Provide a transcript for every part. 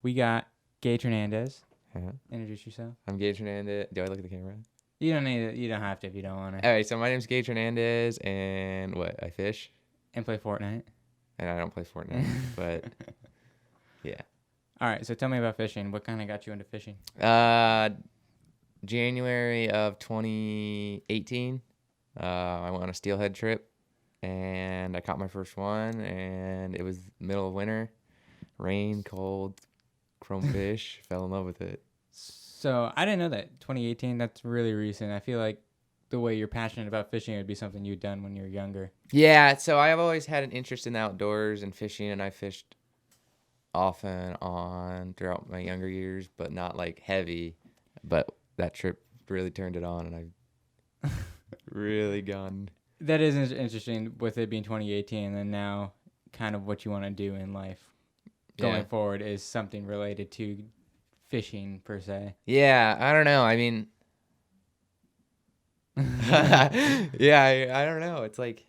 we got Gage Hernandez. Uh-huh. Introduce yourself. I'm Gage Hernandez. Do I look at the camera? You don't need it. You don't have to if you don't want to. All right, so my name's Gage Hernandez, and I fish, And play Fortnite. and I don't play Fortnite, but yeah. All right, so tell me about fishing. What kind of got you into fishing? January of 2018, I went on a steelhead trip, and I caught my first one, and it was middle of winter, rain, cold, chrome fish, fell in love with it. So I didn't know that 2018. That's really recent. I feel like the way you're passionate about fishing would be something you'd done when you were younger. Yeah, so I've always had an interest in the outdoors and fishing, and I fished off and on throughout my younger years, but not like heavy. But that trip really turned it on, and I've really gone. That is interesting with it being 2018, and then now kind of what you want to do in life going forward is something related to fishing per se. Yeah, I don't know. I mean, yeah, I don't know. It's like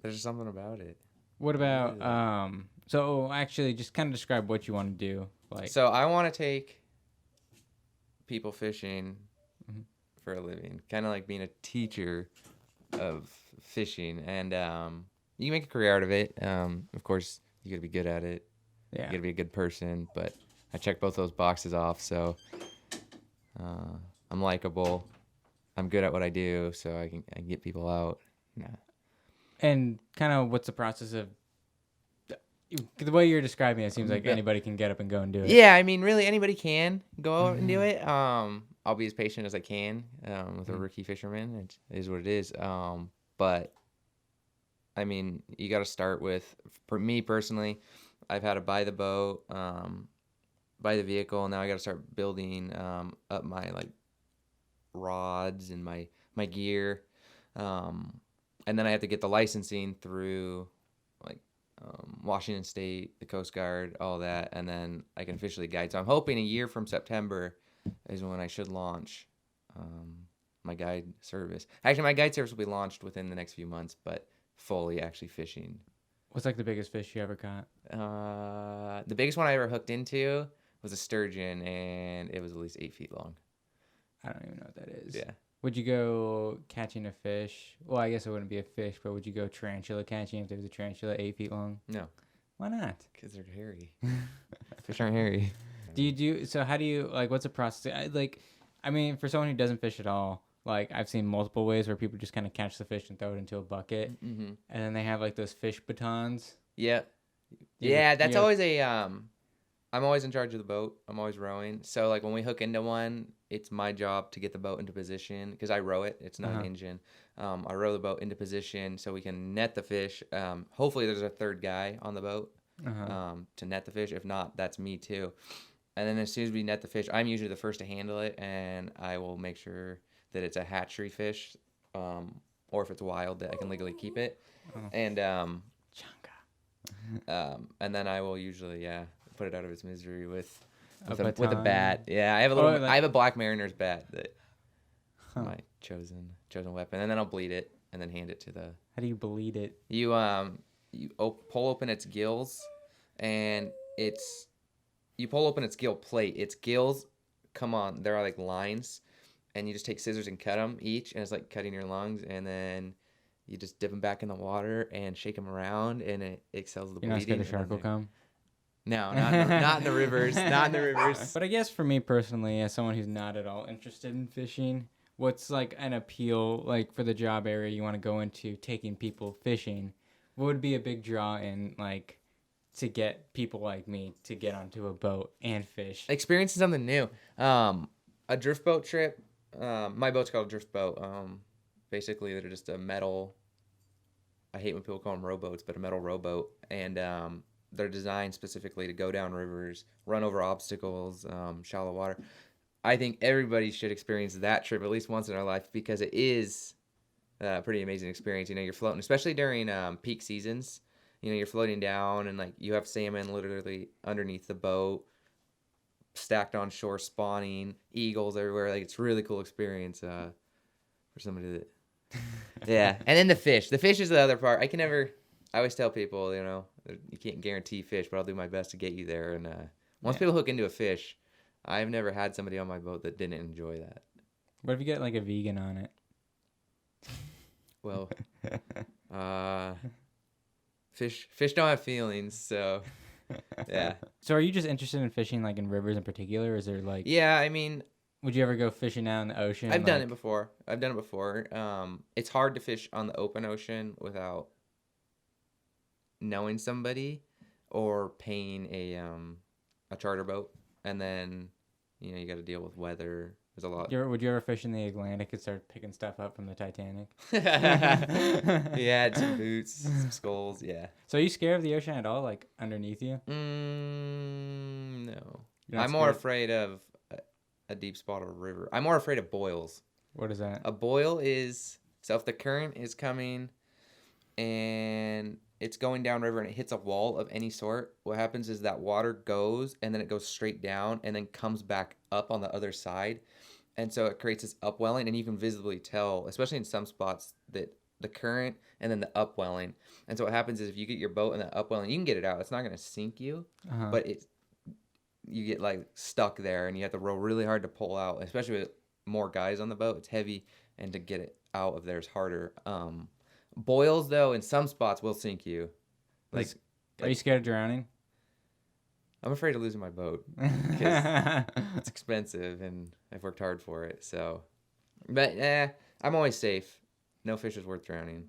there's something about it. What about so actually just kind of describe what you want to do. Like, so I want to take people fishing for a living, kind of like being a teacher of fishing, and you can make a career out of it. Of course, you got to be good at it. yeah. You got to be a good person, but I check both those boxes off. So I'm likable. I'm good at what I do, so I can get people out. Yeah. And kind of what's the process of the way you're describing it seems like anybody can get up and go and do it. Yeah, I mean, really, anybody can go out and do it. I'll be as patient as I can with a rookie fisherman. It is what it is. But, I mean, you got to start with, for me personally, I've had to buy the boat, buy the vehicle. Now I got to start building up my, like, rods and my gear. And then I have to get the licensing through, like, Washington State, the Coast Guard, all that, and then I can officially guide. So I'm hoping a year from September is when I should launch my guide service. Actually, my guide service will be launched within the next few months, but fully actually fishing. What's like the biggest fish you ever caught? The biggest one I ever hooked into was a sturgeon, and it was at least 8 feet long. I don't even know what that is. Yeah. Would you go catching a fish? Well, I guess it wouldn't be a fish, but would you go tarantula catching if there was a tarantula 8 feet long? No. Why not? Because they're hairy. Fish aren't hairy. So how do you, like, what's the process? I mean, for someone who doesn't fish at all, like, I've seen multiple ways where people just kind of catch the fish and throw it into a bucket. Mm-hmm. And then they have, like, those fish batons. Yeah. That's always I'm always in charge of the boat. I'm always rowing. So, like, when we hook into one, it's my job to get the boat into position because I row it. It's not an engine. I row the boat into position so we can net the fish. Hopefully, there's a third guy on the boat to net the fish. If not, that's me too. And then as soon as we net the fish, I'm usually the first to handle it, and I will make sure that it's a hatchery fish, or if it's wild, that I can legally keep it. And and then I will usually put it out of its misery with a bat. Yeah, I have a Black Mariner's bat that my chosen weapon, and then I'll bleed it and then hand it to the. How do you bleed it? You pull open its gills, and you pull open its gill plate. Its gills come on. There are like lines, and you just take scissors and cut them each, and it's like cutting your lungs, and then you just dip them back in the water and shake them around, and it expels the bleeding. You're not scared the shark will come? No, not in the rivers. Not in the rivers. But I guess for me personally, as someone who's not at all interested in fishing, what's like an appeal, like for the job area you want to go into, taking people fishing? What would be a big draw in, like, to get people like me to get onto a boat and fish? Experiencing something new. A drift boat trip. My boat's called a drift boat. Basically, they're just a metal. I hate when people call them rowboats, but a metal rowboat, and they're designed specifically to go down rivers, run over obstacles, shallow water. I think everybody should experience that trip at least once in their life because it is a pretty amazing experience. You know, you're floating, especially during peak seasons. You know, you're floating down and, like, you have salmon literally underneath the boat, stacked on shore, spawning, eagles everywhere. Like, it's a really cool experience for somebody that... Yeah. And then the fish. The fish is the other part. I always tell people, you know, You can't guarantee fish, but I'll do my best to get you there. And once Yeah. people hook into a fish, I've never had somebody on my boat that didn't enjoy that. What if you get like a vegan on it? Well, fish don't have feelings, so yeah. So are you just interested in fishing like in rivers in particular? Or is there like, Yeah, I mean, would you ever go fishing out in the ocean? I've done it like- before. It's hard to fish on the open ocean without knowing somebody or paying a charter boat, and then you got to deal with weather. There's a lot. Would you ever fish in the Atlantic and start picking stuff up from the Titanic? Yeah, some boots, some skulls. Yeah. So are you scared of the ocean at all, like underneath you? No. You're not I'm more scared? afraid of a deep spot or a river. I'm more afraid of boils. What is that? A boil is so if the current is coming and it's going downriver and it hits a wall of any sort, what happens is that water goes and then it goes straight down and then comes back up on the other side. And so it creates this upwelling, and you can visibly tell, especially in some spots, that the current and then the upwelling. And so what happens is if you get your boat in the upwelling, you can get it out. It's not going to sink you, Uh-huh. but you get like stuck there and you have to row really hard to pull out, especially with more guys on the boat. It's heavy, and to get it out of there is harder. Boils, though, in some spots will sink you. Like, Are you scared of drowning? I'm afraid of losing my boat because it's expensive and I've worked hard for it. So, but I'm always safe. No fish is worth drowning.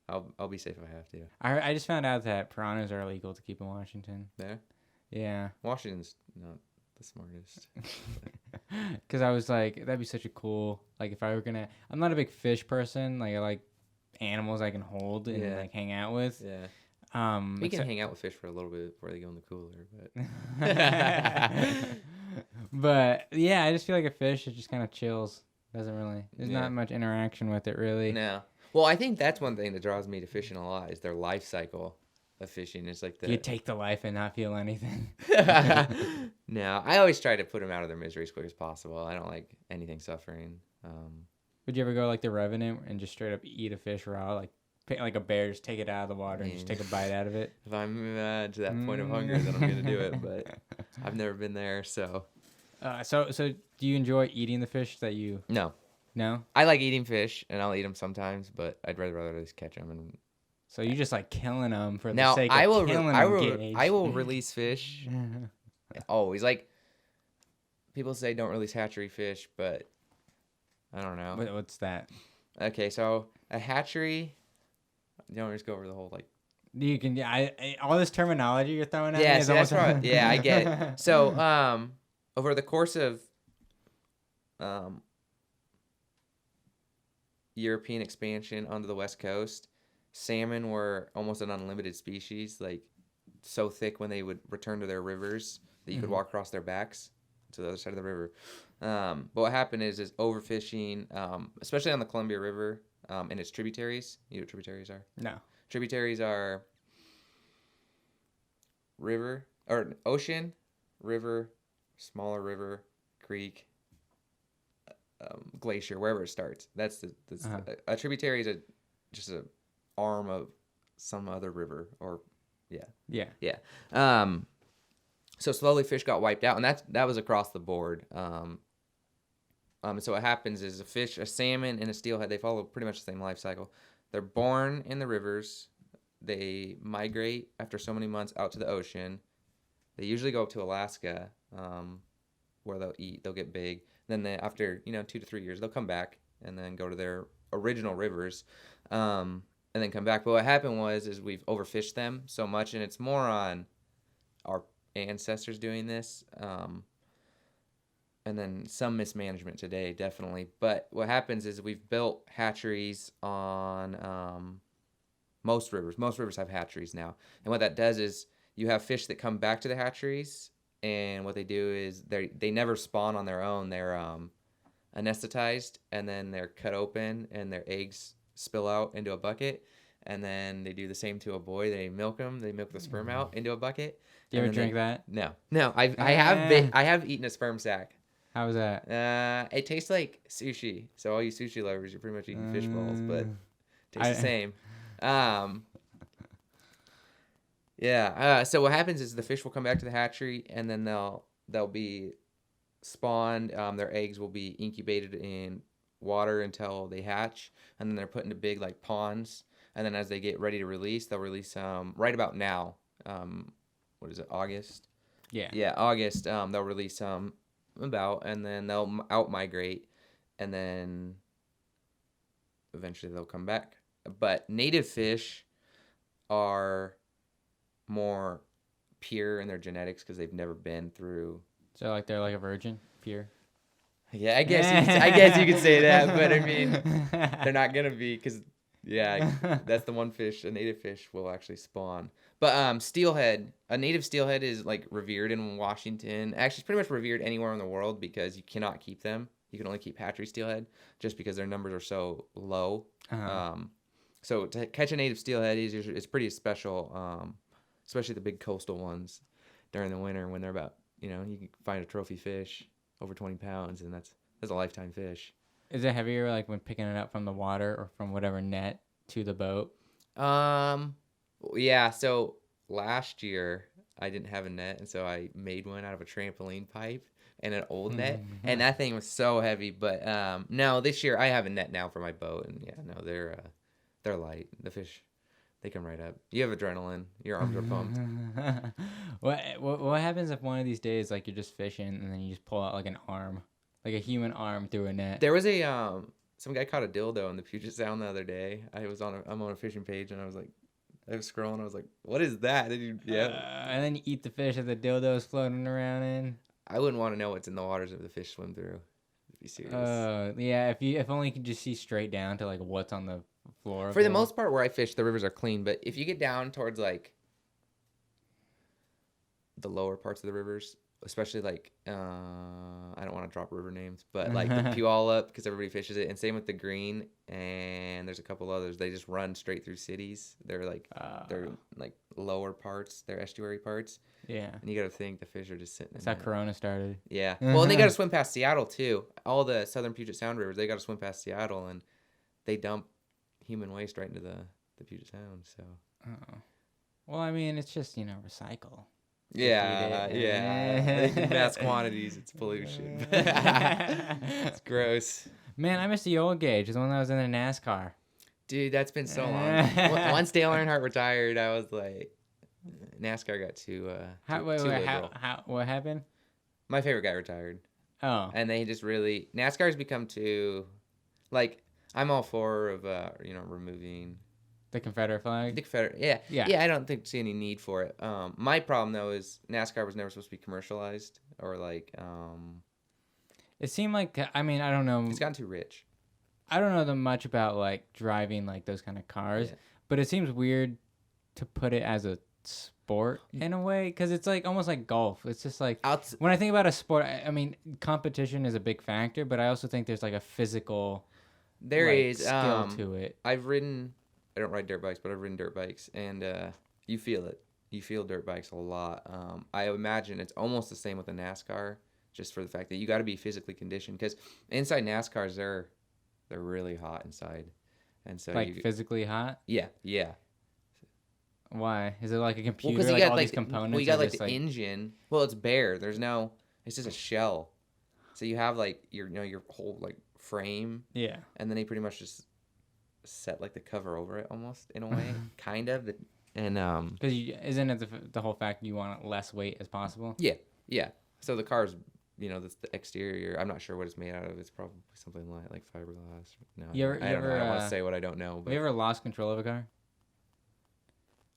I'll be safe if I have to. I just found out that piranhas are illegal to keep in Washington. There, Yeah. Washington's not the smartest. Because I was like, that'd be such a cool, like if I were gonna, I'm not a big fish person. Like I like animals I can hold and Yeah. like hang out with. Yeah, we can except- hang out with fish for a little bit before they go in the cooler. But But yeah, I just feel like a fish, it just kind of chills. Doesn't really, there's Yeah. not much interaction with it really. no, well, I think that's one thing that draws me to fishing a lot is their life cycle of fishing. It's like You take the life and not feel anything. No, I always try to put them out of their misery as quick as possible. I don't like anything suffering. Would you ever go like the Revenant and just straight up eat a fish raw, like pick, like a bear, just take it out of the water and just take a bite out of it? If I'm to that point of hunger, then I'm gonna do it. But I've never been there, so So do you enjoy eating the fish that you? no. No. I like eating fish, and I'll eat them sometimes, but I'd rather just catch them. And So you just like killing them for now the sake of I will killing I them, will Gage. I will release fish always. Like people say, don't release hatchery fish, but I don't know. What's that? Okay, so a hatchery. You don't just go over the whole like. You can all this terminology you're throwing at me Yeah, is see, that's almost right. Yeah, I get it. So, over the course of European expansion onto the West Coast, salmon were almost an unlimited species, like so thick when they would return to their rivers that you could walk across their backs to the other side of the river. But what happened is overfishing, especially on the Columbia River and its tributaries. You know what tributaries are? No. Tributaries are river or ocean, river, smaller river, creek, glacier, wherever it starts. That's a tributary is just a arm of some other river, or Yeah. so slowly fish got wiped out, and that was across the board. So what happens is a salmon, and a steelhead, they follow pretty much the same life cycle. They're born in the rivers. They migrate after so many months out to the ocean. They usually go up to Alaska, where they'll eat. They'll get big. Then after 2 to 3 years, they'll come back and then go to their original rivers, and then come back. But what happened is we've overfished them so much, and it's more on our ancestors doing this, and then some mismanagement today, definitely. But what happens is we've built hatcheries on most rivers. Most rivers have hatcheries now, and what that does is you have fish that come back to the hatcheries, and what they do is they never spawn on their own. They're anesthetized, and then they're cut open, and their eggs spill out into a bucket, and then they do the same to a boy. They milk them. They milk the sperm out into a bucket. Do you ever and then drink that? No. I have eaten a sperm sack. How was that? It tastes like sushi. So all you sushi lovers, you're pretty much eating fish balls, but it tastes the same. Yeah. So what happens is the fish will come back to the hatchery, and then they'll be spawned. Their eggs will be incubated in water until they hatch, and then they're put into big like ponds. And then as they get ready to release, they'll release right about now. What is it? August. Yeah. Yeah, August. They'll release about, and then they'll out migrate, and then eventually they'll come back. But native fish are more pure in their genetics because they've never been through. So like they're like a virgin, pure. Yeah, I guess you could say that, but I mean, they're not gonna be because that's the one fish a native fish will actually spawn. But steelhead, a native steelhead is like revered in Washington. Actually, it's pretty much revered anywhere in the world because you cannot keep them. You can only keep hatchery steelhead just because their numbers are so low. Uh-huh. So to catch a native steelhead is pretty special, especially the big coastal ones during the winter when they're about, you can find a trophy fish over 20 pounds, and that's a lifetime fish. Is it heavier like when picking it up from the water or from whatever net to the boat? Yeah, so last year I didn't have a net, and so I made one out of a trampoline pipe and an old net, and that thing was so heavy. But no, this year I have a net now for my boat, and they're light. The fish, they come right up. You have adrenaline. Your arms are pumped. What happens if one of these days like you're just fishing and then you just pull out like an arm, like a human arm through a net? There was some guy caught a dildo in the Puget Sound the other day. I'm on a fishing page, and I was scrolling. I was like, "What is that?" And then you eat the fish that the dildo is floating around in. I wouldn't want to know what's in the waters if the fish swim through. To be serious. Yeah. If only you could just see straight down to like what's on the floor. For the most part, where I fish, the rivers are clean. But if you get down towards like the lower parts of the rivers, especially like I don't want to drop river names, but like the Puyallup, because everybody fishes it, and same with the Green, and there's a couple others. They just run straight through cities. They're like lower parts, they're estuary parts. Yeah. And you got to think the fish are just sitting. That's how Corona started. Yeah. Well, and they got to swim past Seattle too. All the southern Puget Sound rivers, they got to swim past Seattle, and they dump human waste right into the Puget Sound. So. Oh. Well, I mean, it's just recycle. Yeah. In mass quantities, it's pollution. It's gross. Man, I miss the old Gage, the one that was in the NASCAR. Dude, that's been so long. Once Dale Earnhardt retired, I was like, NASCAR got too liberal. What happened? My favorite guy retired. Oh. And they just really NASCAR's become too, like, I'm all for removing the Confederate flag. The Confederate, yeah. I don't see any need for it. My problem though is NASCAR was never supposed to be commercialized or like. It seemed like I don't know. It's gotten too rich. I don't know much about like driving like those kind of cars, but it seems weird to put it as a sport in a way because it's like almost like golf. It's just like when I think about a sport, I mean competition is a big factor, but I also think there's like a physical skill to it. I don't ride dirt bikes, but I've ridden dirt bikes, and you feel it. You feel dirt bikes a lot. I imagine it's almost the same with a NASCAR, just for the fact that you got to be physically conditioned. Because inside NASCARs, they're really hot inside, and so physically hot. Yeah. Why? Is it like a computer? Well, you got these components. Well, you got the engine. Well, it's bare. It's just a shell. So you have like your whole like frame. Yeah. And then they pretty much just set like the cover over it almost in a way, kind of. And because isn't it the whole fact you want less weight as possible? Yeah. So the car's that's the exterior. I'm not sure what it's made out of. It's probably something like fiberglass. No, I don't want to say what I don't know. But have you ever lost control of a car?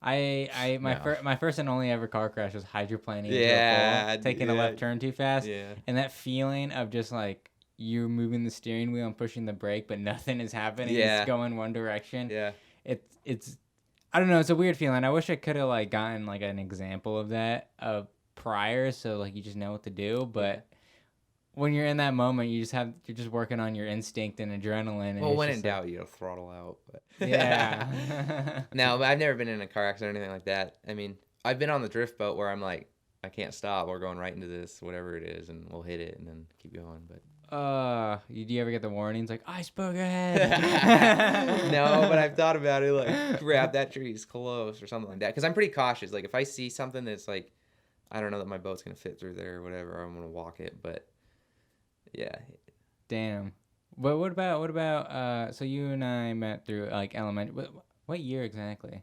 My first and only ever car crash was hydroplaning into a pole, taking a left turn too fast. Yeah. And that feeling of just like you're moving the steering wheel and pushing the brake, but nothing is happening. Yeah. It's going one direction. Yeah. It's I don't know. It's a weird feeling. I wish I could have like gotten like an example of that prior, so like you just know what to do. But when you're in that moment, you're just working on your instinct and adrenaline. And when in doubt, throttle out. But. Yeah. No, I've never been in a car accident or anything like that. I mean, I've been on the drift boat where I'm like, I can't stop. We're going right into this, whatever it is, and we'll hit it and then keep going. But Do you ever get the warnings like iceberg ahead? No, but I've thought about it, like grab that tree, it's close or something like that. Because I'm pretty cautious. Like if I see something that's like, I don't know that my boat's gonna fit through there or whatever, I'm gonna walk it. But yeah. Damn. But what about so you and I met through like elementary. What year exactly?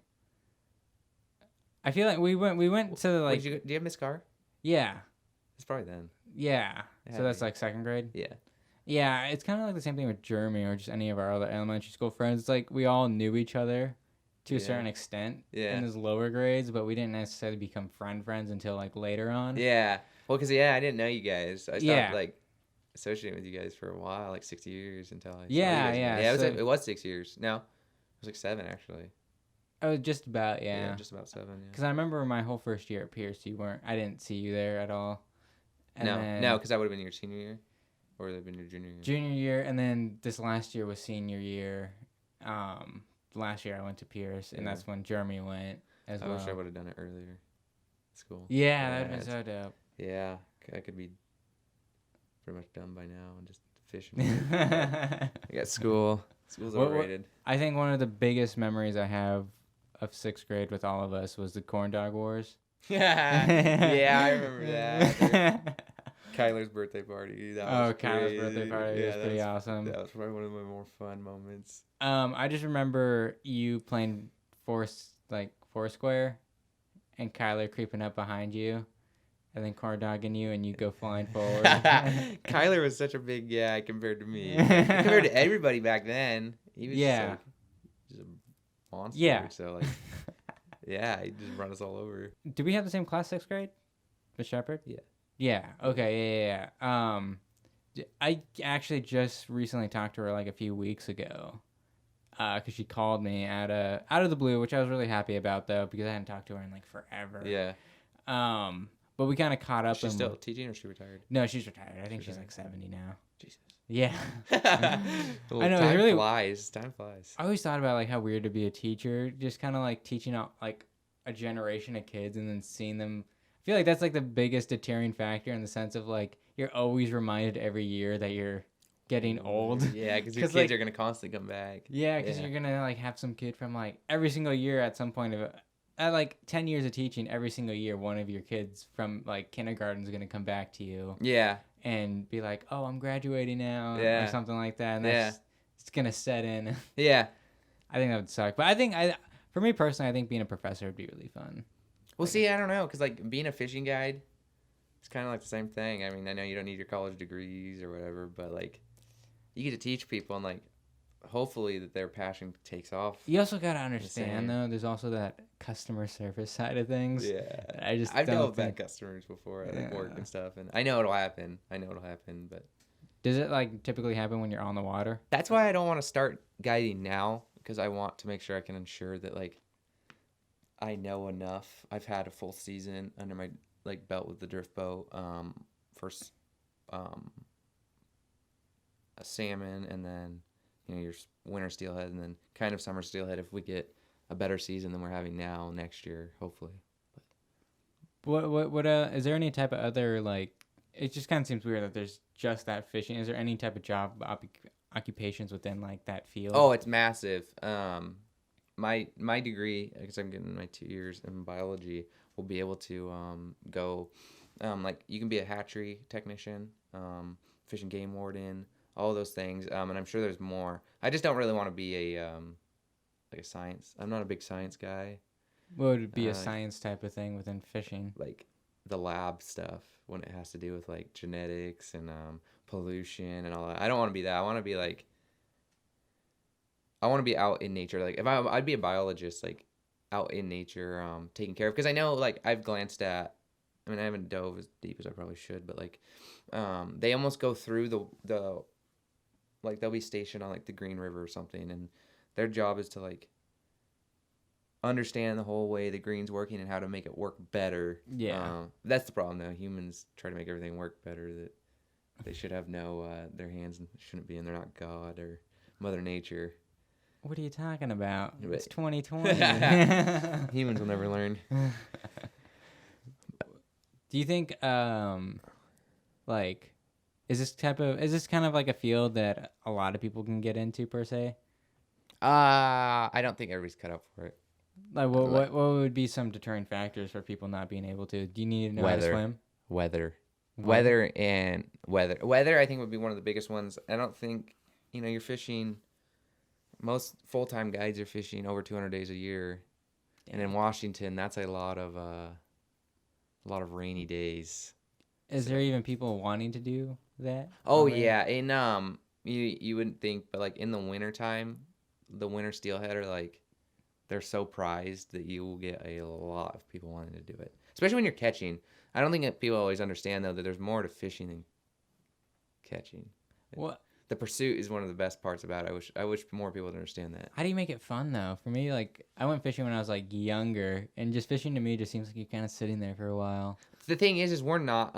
I feel like we went to the, like do you have Miss Carr? yeah. It's probably then. Yeah. It So had that's to be. like second grade? Yeah. Yeah, it's kind of like the same thing with Jeremy or just any of our other elementary school friends. It's like we all knew each other to a Yeah. certain extent Yeah. in those lower grades, but we didn't necessarily become friends until like later on. Yeah. Well, because I didn't know you guys. I stopped Yeah. like associating with you guys for a while, like 6 years until I saw Yeah, you guys. yeah, Yeah, so- it was 6 years. No, it was like 7 actually. Oh, just about, yeah. Just about 7. Yeah. Because I remember my whole first year at Pierce, I didn't see you there at all. And then No, because that would have been your senior year, or would have been your junior year. junior year, and then this last year was senior year. Last year I went to Pierce, and Yeah. that's when Jeremy went as I well. wish I would have done it earlier. School. Yeah, that would have Yeah, been so dope. Yeah, I could be pretty much done by now and just fishing. I I got school. School's overrated. think one of the biggest memories I have of 6th grade with all of us was the corn dog wars. Yeah, I remember that. Kyler's birthday party. That was Kyler's birthday crazy. party was pretty awesome. That was probably one of my more fun moments. I just remember you playing Foursquare, and Kyler creeping up behind you, and then corn dogging you, and you go flying forward. Kyler was such a big guy compared to me. Compared to everybody back then. He was just a monster. Yeah. So like, yeah, he just run us all over. Do we have the same class 6th grade? Miss Shepherd? Yeah. Yeah. Okay. Yeah. I actually just recently talked to her like a few weeks ago, because she called me out of the blue, which I was really happy about though, because I hadn't talked to her in like forever. Yeah. But we kind of caught up. She's still teaching, or she retired? No, she's retired. I think she's retired. like 70 now. Jesus. Yeah. I know, it's time really- flies. Time flies. I always thought about like how weird to be a teacher, just kind of like teaching out like a generation of kids and then seeing them. I feel like that's like the biggest deterring factor in the sense of like you're always reminded every year that you're getting old. Yeah, because your 'Cause, kids like- are gonna constantly come back. Yeah, because Yeah. you're gonna like have some kid from like every single year at some point of at like 10 years of teaching, every single year one of your kids from like kindergarten is gonna come back to you Yeah. and be like, "Oh, I'm graduating now," Yeah. or something like that, and Yeah. that's it's gonna set in. Yeah. I think that would suck, but for me personally, I think being a professor would be really fun. Well, see, I don't know, because like being a fishing guide, it's kind of like the same thing. I mean, I know you don't need your college degrees or whatever, but like you get to teach people, and like hopefully that their passion takes off. You also gotta understand Insane. though, there's also that customer service side of things. Yeah. I've I've don't dealt with think. bad customers before at like, work Yeah. and stuff, and I know it'll happen. But Does it like typically happen when you're on the water? that's why I don't want to start guiding now, because I want to make sure I can ensure that like I know enough. I've had a full season under my like belt with the drift boat, first a salmon, and then your winter steelhead, and then kind of summer steelhead if we get a better season than we're having now next year, hopefully. What is there any type of other like? It just kind of seems weird that there's just that fishing. Is there any type of job occupations within like that field? Oh, it's massive. My degree, because I'm getting my 2 years in biology, will be able to go, like you can be a hatchery technician, fish and game warden, all those things, and I'm sure there's more. I just don't really want to be a like a science. I'm not a big science guy. What would be a like- science type of thing within fishing? Like the lab stuff when it has to do with like genetics and pollution and all that. I don't want to be that. I want to be like, I want to be out in nature. Like if I'd be a biologist, like out in nature, taking care of. Because I know like I've glanced at. I mean, I haven't dove as deep as I probably should, but like, they almost go through the like they'll be stationed on like the Green River or something, and their job is to like understand the whole way the green's working and how to make it work better. Yeah. That's the problem though. Humans try to make everything work better. That they should have their hands shouldn't be in. They're not God or Mother Nature. What are you talking about? But- It's 2020. Humans will never learn. Do you think like Is this kind of like a field that a lot of people can get into per se? I don't think everybody's cut out for it. Like what would be some deterring factors for people not being able to? Do you need to know how to swim? Weather. Weather? Weather I think would be one of the biggest ones. I don't think, you're fishing, most full-time guides are fishing over 200 days a year. And in Washington, that's a lot of rainy days. Is there even people wanting to do that? Oh yeah, and you wouldn't think, but like in the wintertime, the winter steelhead are like, they're so prized that you will get a lot of people wanting to do it, especially when you're catching. I don't think that people always understand though that there's more to fishing than catching. What? The pursuit is one of the best parts about it. I wish more people would understand that. How do you make it fun though? For me, like I went fishing when I was like younger, and just fishing to me just seems like you're kind of sitting there for a while. The thing is we're not.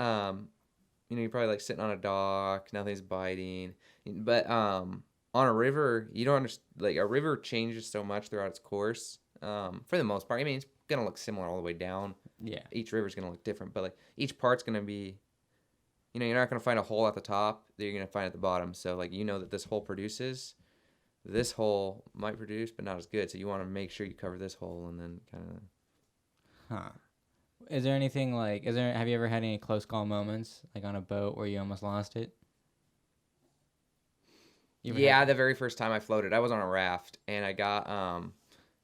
You're probably like sitting on a dock, nothing's biting, but on a river, you don't understand. Like a river changes so much throughout its course. For the most part, I mean, it's gonna look similar all the way down. Yeah. Each river's gonna look different, but like each part's gonna be. You're not gonna find a hole at the top that you're gonna find at the bottom. So like that this hole produces. This hole might produce, but not as good. So you want to make sure you cover this hole and then kind of. Huh. Is there anything like? Have you ever had any close call moments like on a boat where you almost lost it? Yeah, the very first time I floated, I was on a raft and I got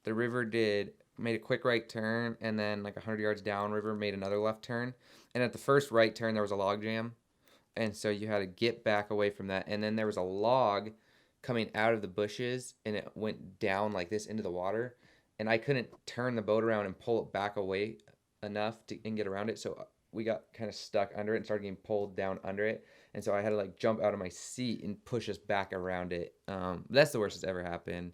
the river made a quick right turn, and then like 100 yards downriver made another left turn, and at the first right turn there was a log jam, and so you had to get back away from that, and then there was a log coming out of the bushes and it went down like this into the water, and I couldn't turn the boat around and pull it back away enough and get around it, so we got kind of stuck under it and started getting pulled down under it. And so I had to like jump out of my seat and push us back around it. That's the worst that's ever happened.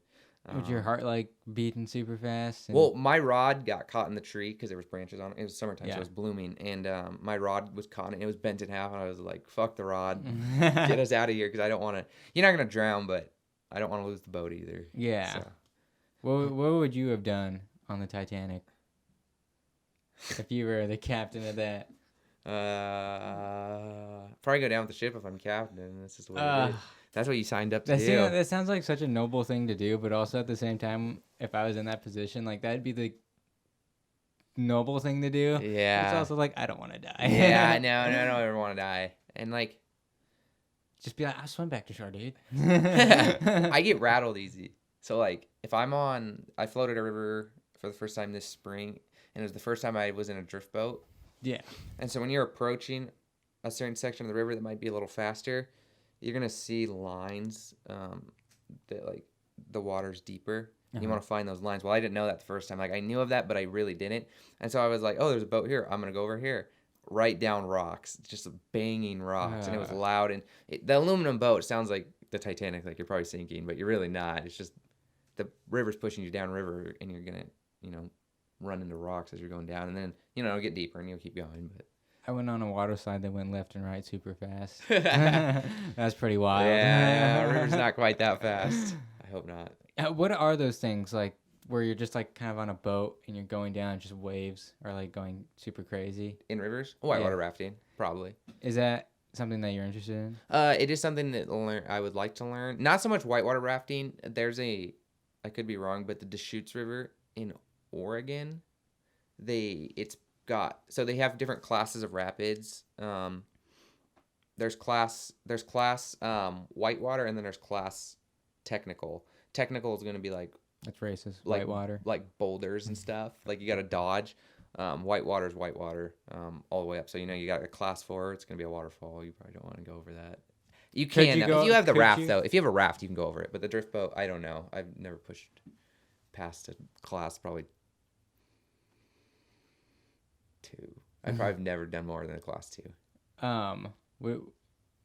Was your heart like beating super fast? Well, my rod got caught in the tree because there was branches on it. It was summertime, so Yeah. it was blooming, and my rod was caught in it. It was bent in half, and I was like, "Fuck the rod, get us out of here!" Because I don't want to. You're not gonna drown, but I don't want to lose the boat either. Yeah. So. What would you have done on the Titanic if you were the captain of that? Probably go down with the ship if I'm captain. This is what it is. That's what you signed up to do. That sounds like such a noble thing to do, but also at the same time, if I was in that position, like that'd be the noble thing to do. Yeah. It's also like I don't want to die. Yeah, no, I don't ever want to die. And like, just be like, I'll swim back to shore, dude. I get rattled easy. So like, if I floated a river for the first time this spring, and it was the first time I was in a drift boat. Yeah. And so when you're approaching a certain section of the river that might be a little faster, you're going to see lines that like the water's deeper. Uh-huh. You want to find those lines. Well, I didn't know that the first time. Like I knew of that, but I really didn't. And so I was like, oh, there's a boat here. I'm going to go over here. Right down rocks. Just banging rocks. And it was loud. And the aluminum boat sounds like the Titanic, like you're probably sinking, but you're really not. It's just the river's pushing you downriver and you're going to, run into rocks as you're going down, and then it'll get deeper and you'll keep going. But I went on a water slide that went left and right super fast. That's pretty wild. Yeah, river's not quite that fast. I hope not. What are those things like where you're just like kind of on a boat and you're going down just waves or like going super crazy in rivers? Whitewater rafting, probably. Is that something that you're interested in? It is something that I would like to learn. Not so much whitewater rafting. I could be wrong, but the Deschutes River in Oregon, they have different classes of rapids. There's class whitewater, and then there's class technical. Technical is going to be like that's racist. Like, whitewater, like boulders and stuff. Like you got to dodge. Whitewater is whitewater all the way up. So you got a class 4. It's going to be a waterfall. You probably don't want to go over that. You can if you have the raft though. If you have a raft, you can go over it. But the drift boat, I don't know. I've never pushed past a class probably 2. I've probably never done more than a class 2.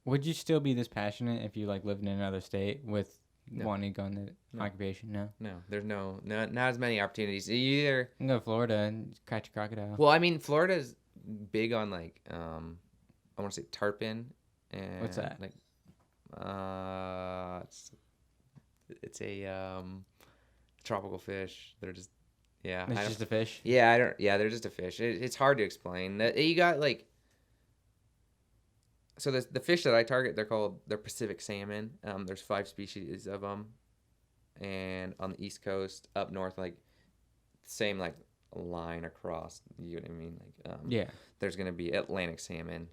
Would you still be this passionate if you like lived in another state with wanting to go into occupation? No, there's not as many opportunities. You either can go to Florida and catch a crocodile. Well, I mean, Florida's big on like I want to say tarpon and what's that? Like it's a tropical fish. They're just It's just a fish. Yeah, they're just a fish. It's hard to explain. You got like So the fish that I target, they're Pacific salmon. There's 5 species of them, and on the East Coast, up north, like same like line across. You know what I mean? Like Yeah. there's gonna be Atlantic salmon,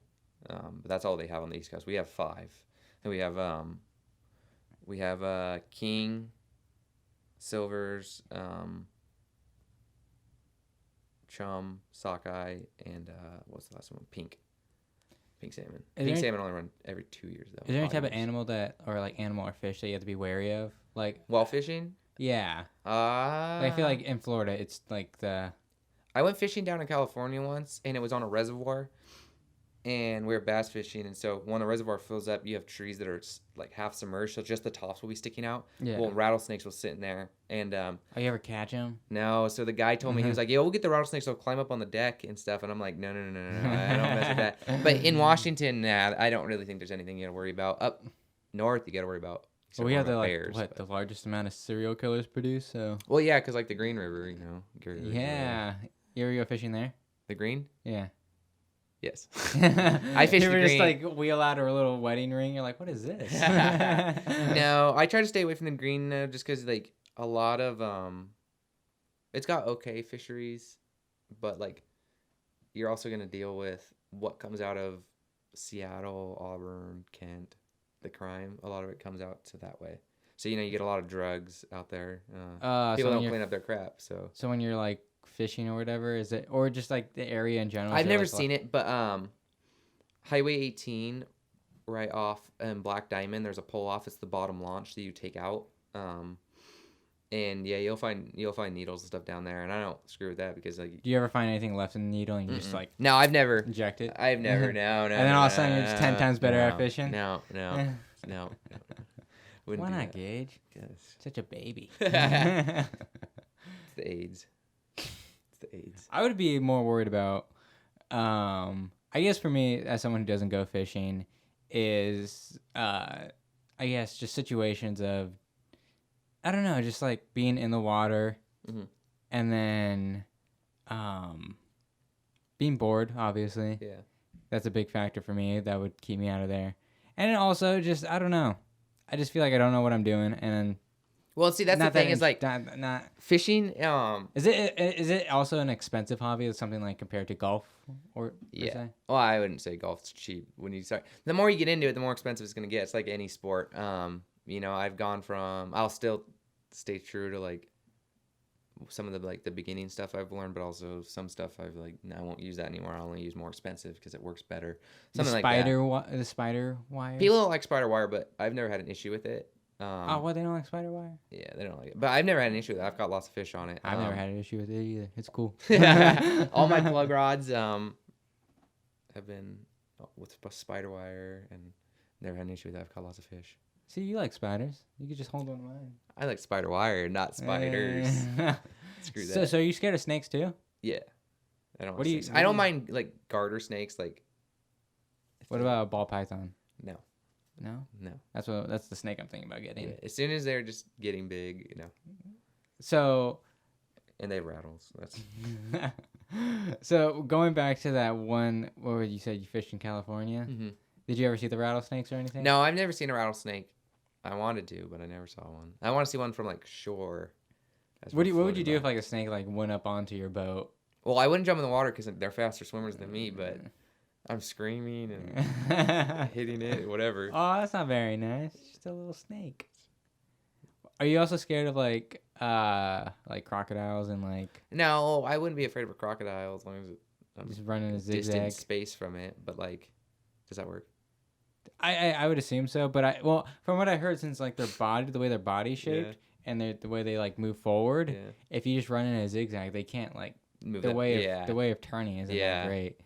but that's all they have on the East Coast. We have 5, and we have king, silvers, chum, sockeye, and what's the last one? Pink salmon. Pink salmon only run every 2 years though. Is there any type of animal or animal or fish that you have to be wary of? Like while fishing? Yeah. I I feel like in Florida, it's like I went fishing down in California once, and it was on a reservoir, and we were bass fishing, and so when the reservoir fills up, you have trees that are like half submerged, so just the tops will be sticking out. Yeah. Well, rattlesnakes will sit in there, and Oh, you ever catch them? no. So the guy told me, he was like, "Yeah, we'll get the rattlesnakes. They'll climb up on the deck and stuff." And I'm like, "No, I don't mess with that." But in Washington, I don't really think there's anything you got to worry about. Up north, you got to worry about. Well, we have bears, the largest amount of serial killers produced. So. Well, yeah, because like the Green River, Yeah. You ever go fishing there? The Green? Yeah. Yes. I fished you the were Green. just like wheel out a little wedding ring. You're like, what is this? No, I try to stay away from the Green just because like a lot of it's got okay fisheries, but like you're also gonna deal with what comes out of Seattle, Auburn, Kent, the crime. A lot of it comes out to that way. So you get a lot of drugs out there. People don't clean up their crap. So when you're like fishing or whatever, is it, or just like the area in general? I've never seen it, but Highway 18 right off Black Diamond, there's a pull off. It's the bottom launch that you take out. And yeah, you'll find needles and stuff down there, and I don't screw with that because like. Do you ever find anything left in the needle and you just like? No, I've never inject it. I've never. No. And then all of a sudden you're just 10 times better at fishing. No. Why not, Gage? Yes. Such a baby. It's the AIDS. I would be more worried about, I guess for me, as someone who doesn't go fishing, is, I guess, just situations of, I don't know, just like being in the water and then being bored, obviously. Yeah. That's a big factor for me. That would keep me out of there. And also just, I don't know. I just feel like I don't know what I'm doing. And well, see, that's the thing is like not fishing. Is it also an expensive hobby? It's something like compared to golf or yeah. Per se? Well, I wouldn't say golf's cheap. When you start, the more you get into it, the more expensive it's gonna get. It's like any sport. I've gone from. I'll still stay true to like some of the like the beginning stuff I've learned, but also some stuff I've like I won't use that anymore. I'll only use more expensive because it works better. Something like that. The spider wire. People don't like spider wire, but I've never had an issue with it. They don't like spider wire? Yeah, they don't like it. But I've never had an issue with it. I've got lots of fish on it. I've never had an issue with it either. It's cool. All my plug rods have been with spider wire and never had an issue with that. I've caught lots of fish. See, you like spiders. You could just hold one line. I like spider wire, not spiders. Screw that. So are you scared of snakes too? Yeah. I don't. I don't mind like garter snakes. Like. What about a ball python? No. No. That's the snake I'm thinking about getting. Yeah, as soon as they're just getting big, So. And they have rattles. That's. So going back to that one, what you said you fished in California? Mm-hmm. Did you ever see the rattlesnakes or anything? No, I've never seen a rattlesnake. I wanted to, but I never saw one. I want to see one from like shore. What would you do if like a snake like went up onto your boat? Well, I wouldn't jump in the water because they're faster swimmers than me, but I'm screaming and hitting it, whatever. Oh, that's not very nice. Just a little snake. Are you also scared of like crocodiles and like? No, I wouldn't be afraid of a crocodile as long as I'm just running a zigzag. Distant space from it. But like, does that work? I would assume so, but from what I heard, since like the way their body's shaped and the way they like move forward, if you just run in a zigzag, they can't like move the way of turning isn't that great.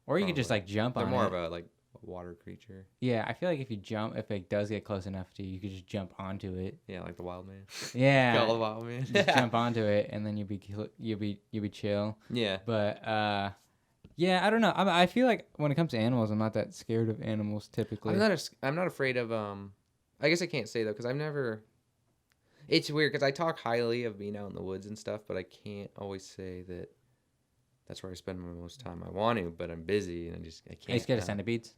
Or you could just like jump on it. They're more of a like water creature. Yeah, I feel like if it does get close enough to you, you could just jump onto it. Yeah, like the wild man. Yeah, the wild man. Just jump onto it, and then you'd be chill. Yeah. But yeah, I don't know. I feel like when it comes to animals, I'm not that scared of animals typically. I'm not afraid of I guess I can't say though because I've never. It's weird because I talk highly of being out in the woods and stuff, but I can't always say that. That's where I spend my most time. I want to, but I'm busy and I can't. Are you scared of centipedes?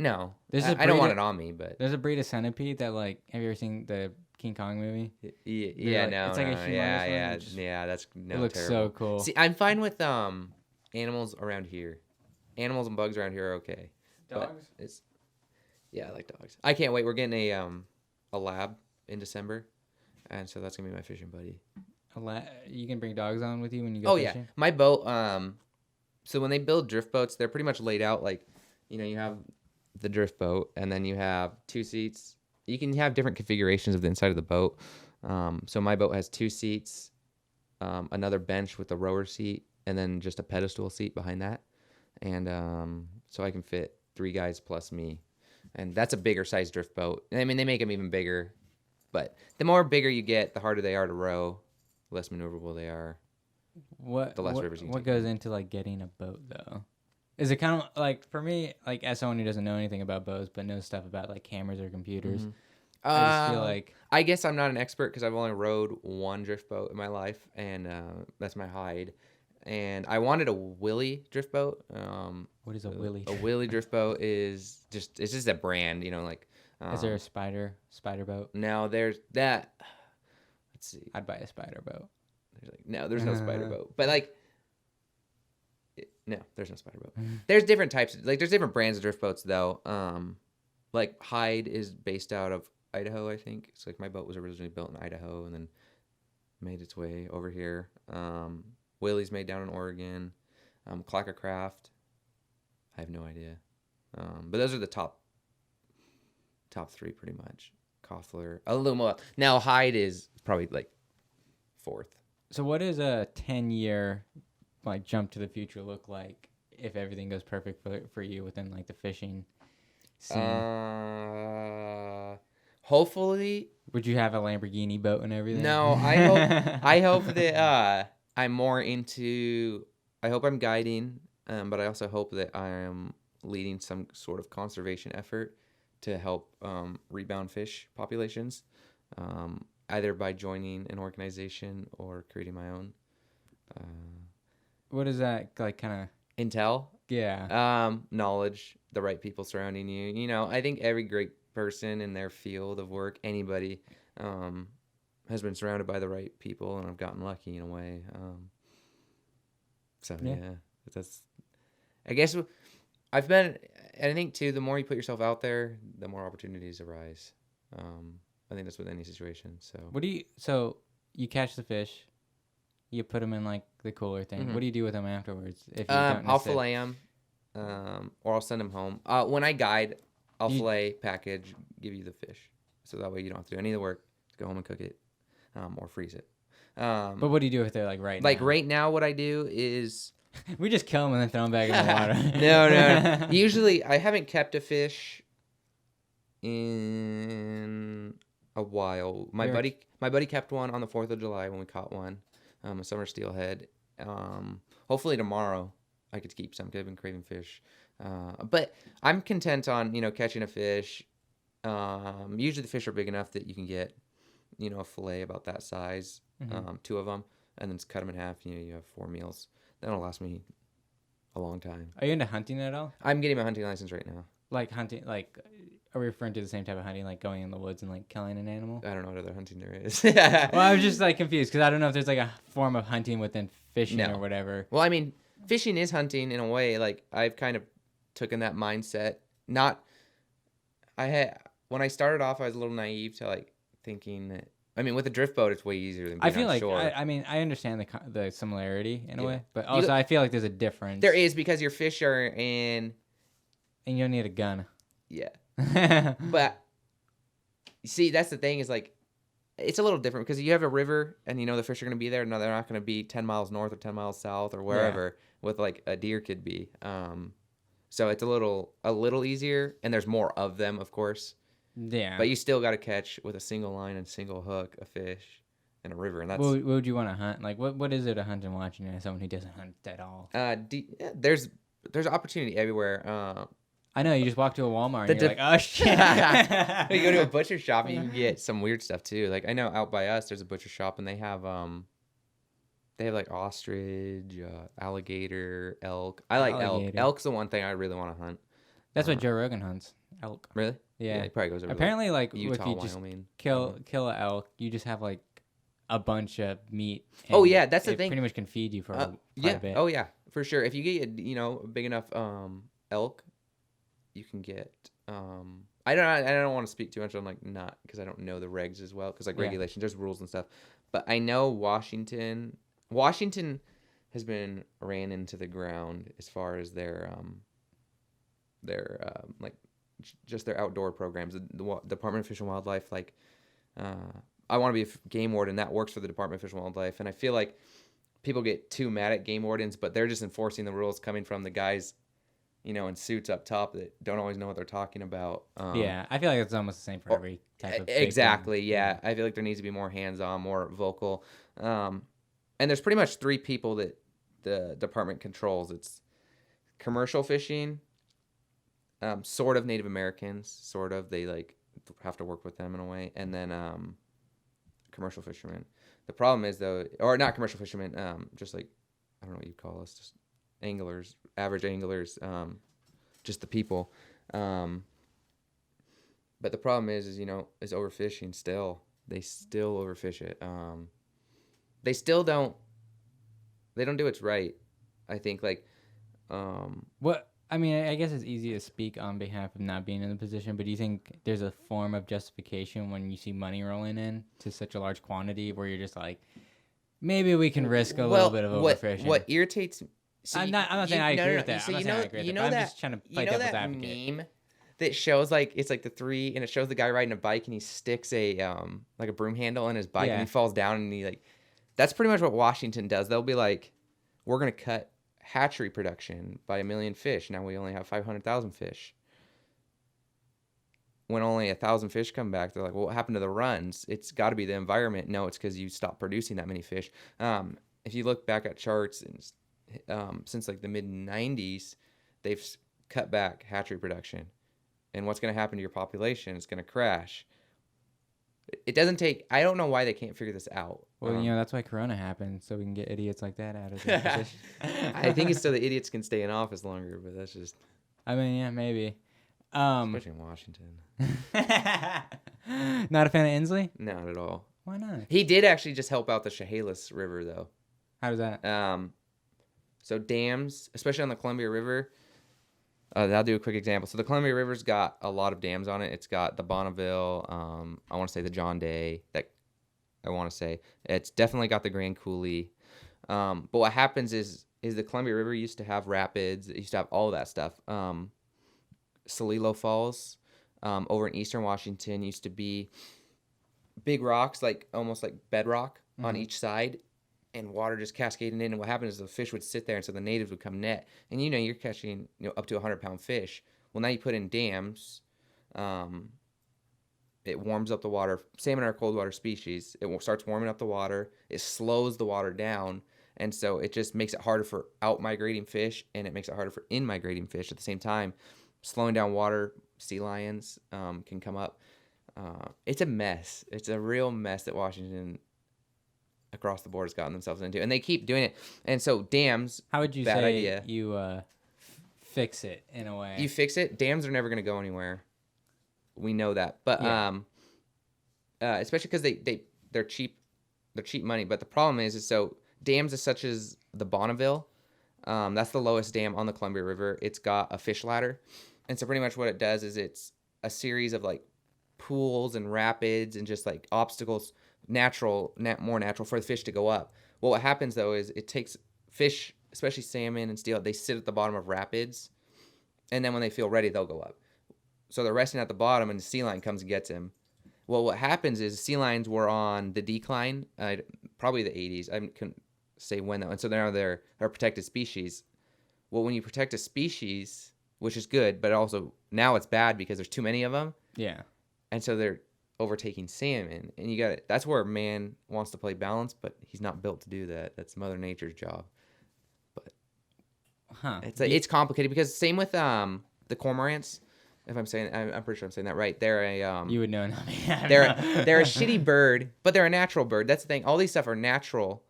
No, There's a I don't breed want of- it on me, but There's a breed of centipede that like. Have you ever seen the King Kong movie? yeah, like- no, it's like a no, humongous yeah, one, yeah, it just- yeah. That's It looks terrible. so cool. See, I'm fine with animals around here. Animals and bugs around here are okay. But Dogs? it's I like dogs. I can't wait. We're getting a lab in December, and so that's gonna be my fishing buddy. You can bring dogs on with you when you go Oh fishing? yeah, my boat. So when they build drift boats, they're pretty much laid out like, you have the drift boat, and then you have 2 seats. You can have different configurations of the inside of the boat. So my boat has 2 seats, another bench with a rower seat, and then just a pedestal seat behind that, and so I can fit 3 guys plus me, and that's a bigger size drift boat. I mean, they make them even bigger, but the more bigger you get, the harder they are to row, the less maneuverable they are. The less rivers you can What take goes in. into like getting a boat though? Is it kind of like for me, like as someone who doesn't know anything about boats but knows stuff about like cameras or computers, I just feel like I guess I'm not an expert because I've only rowed 1 drift boat in my life, and that's my hide. And I wanted a Willy drift boat. what is a willy? A Willy drift boat is it's just a brand, like. Is there a spider boat? Now there's that. Let's see. I'd buy a spider boat. There's no spider boat, but like. No, there's no spider boat. There's different types. There's different brands of drift boats though. Like Hyde is based out of Idaho, I think. It's like my boat was originally built in Idaho and then made its way over here. Willie's made down in Oregon. Clackercraft, I have no idea. But those are the top 3 pretty much. Koffler, Aluma. Now Hyde is probably like 4th. So what does a 10-year like jump to the future look like if everything goes perfect for you within like the fishing scene? Hopefully. Would you have a Lamborghini boat and everything? No, I hope that I'm more into. I hope I'm guiding, but I also hope that I am leading some sort of conservation effort to help rebound fish populations, either by joining an organization or creating my own. What is that like? Kind of intel? Yeah. Knowledge, the right people surrounding you. I think every great person in their field of work, anybody, has been surrounded by the right people, and I've gotten lucky in a way. So yeah, that's. I guess I've been. And I think too, the more you put yourself out there, the more opportunities arise. I think that's with any situation. So. So you catch the fish, you put them in like the cooler thing. Mm-hmm. What do you do with them afterwards? If you don't I'll fillet them, or I'll send them home. When I guide, I'll fillet, package, give you the fish, so that way you don't have to do any of the work. Just go home and cook it, or freeze it. But what do you do with it like right now? Like right now, what I do is we just kill them and then throw them back in the water. No. Usually, I haven't kept a fish in a while. My buddy kept one on the 4th of July when we caught one, a summer steelhead. Hopefully tomorrow I could keep some because I've been craving fish. But I'm content on catching a fish. Usually the fish are big enough that you can get a fillet about that size, 2 of them, and then just cut them in half. You have 4 meals. That'll last me a long time. Are you into hunting at all? I'm getting my hunting license right now. Like hunting, like are we referring to the same type of hunting, like going in the woods and like killing an animal? I don't know what other hunting there is. Well, I was just like confused because I don't know if there's like a form of hunting within fishing or whatever. Well, I mean, fishing is hunting in a way. Like I've kind of taken that mindset. When I started off, I was a little naive to like thinking that. I mean, with a drift boat, it's way easier than being on shore. I mean, I understand the similarity in a way, but also I feel like there's a difference. There is because your fish are in. And you don't need a gun. Yeah. But see, that's the thing is like, it's a little different because you have a river and the fish are going to be there. No, they're not going to be 10 miles north or 10 miles south or wherever with like a deer could be. So it's a little easier, and there's more of them, of course. Yeah. But you still got to catch with a single line and single hook a fish in a river, and that's. What would you want to hunt? Like, what is it to hunt and watching as someone who doesn't hunt at all? There's opportunity everywhere. I know, you just walk to a Walmart and you're like, oh shit. You go to a butcher shop and you can get some weird stuff too. Like I know out by us there's a butcher shop and they have like ostrich, alligator, elk. I like elk. Elk's the one thing I really want to hunt. That's what Joe Rogan hunts. Elk. Really? Yeah. He probably goes over Apparently, like, Utah, if you just Wyoming. kill an elk, you just have like a bunch of meat. Oh and yeah, that's the it thing. Pretty much can feed you for quite yeah. a bit. Oh yeah, for sure. If you get a big enough elk, you can get I don't want to speak too much on like not because I don't know the regs as well because like regulations, there's rules and stuff. But I know Washington has been ran into the ground as far as their like just their outdoor programs. The Department of Fish and Wildlife, like I want to be a game warden. That works for the Department of Fish and Wildlife, and I feel like people get too mad at game wardens, but they're just enforcing the rules coming from the guys, in suits up top that don't always know what they're talking about. Yeah, I feel like it's almost the same for every type of exactly. thing. Yeah, I feel like there needs to be more hands-on, more vocal, and there's pretty much 3 people that the department controls. It's commercial fishing, sort of Native Americans, sort of they like have to work with them in a way, and then commercial fishermen. The problem is though, or not commercial fishermen, just like I don't know what you call us, just anglers, average anglers, just the people. But the problem is overfishing still. They still overfish it. They don't do what's right. I think like What I mean, I guess it's easy to speak on behalf of not being in the position, but do you think there's a form of justification when you see money rolling in to such a large quantity where you're just like, maybe we can risk a little bit of overfishing? What irritates? I'm not saying I agree with that. So I'm not saying I agree with that. I'm just trying to play devil's advocate. Meme that shows like it's like the 3 and it shows the guy riding a bike and he sticks a like a broom handle in his bike and he falls down and he like that's pretty much what Washington does. They'll be like, we're gonna cut hatchery production by 1 million fish. Now we only have 500,000 fish. When only 1,000 fish come back, they're like, well, what happened to the runs? It's got to be the environment. No, it's because you stopped producing that many fish. If you look back at charts and since like the mid 90s, they've cut back hatchery production. And what's going to happen to your population? It's going to crash. It doesn't take. I don't know why they can't figure this out. Well, that's why Corona happened, so we can get idiots like that out of their position. I think it's so the idiots can stay in office longer, but that's just. I mean, yeah, maybe. Especially in Washington. Not a fan of Inslee? Not at all. Why not? He did actually just help out the Chehalis River, though. How does that? So dams, especially on the Columbia River. I'll do a quick example. So the Columbia River's got a lot of dams on it. It's got the Bonneville. I want to say the John Day. It's definitely got the Grand Coulee. But what happens is the Columbia River used to have rapids. It used to have all that stuff. Celilo Falls over in eastern Washington used to be big rocks, like almost like bedrock on each side. And water just cascading in, and what happened is the fish would sit there, and so the natives would come net. And you're catching up to 100-pound fish. Well, now you put in dams, it warms up the water. Salmon are a cold water species. It starts warming up the water. It slows the water down, and so it just makes it harder for out-migrating fish, and it makes it harder for in-migrating fish at the same time. Slowing down water, sea lions can come up. It's a mess. It's a real mess that Washington across the board has gotten themselves into, and they keep doing it. And so dams, how would you bad say idea. You fix it in a way? You fix it. Dams are never going to go anywhere. We know that, but especially because they're cheap. They're cheap money. But the problem is so dams is such as the Bonneville. That's the lowest dam on the Columbia River. It's got a fish ladder, and so pretty much what it does is it's a series of like pools and rapids and just like obstacles. More natural for the fish to go up. Well, what happens though is it takes fish, especially salmon and steelhead, they sit at the bottom of rapids, and then when they feel ready, they'll go up. So they're resting at the bottom, and the sea lion comes and gets him. Well, what happens is sea lions were on the decline, probably the 80s. I couldn't say when though, and so they're a protected species. Well, when you protect a species, which is good, but also now it's bad because there's too many of them. Yeah, and so they're overtaking salmon, and that's where man wants to play balance, but he's not built to do that. That's Mother Nature's job. But it's complicated because same with the cormorants. If I'm pretty sure I'm saying that right. They're a you would know. They're a shitty bird, but they're a natural bird. That's the thing. All these stuff are natural,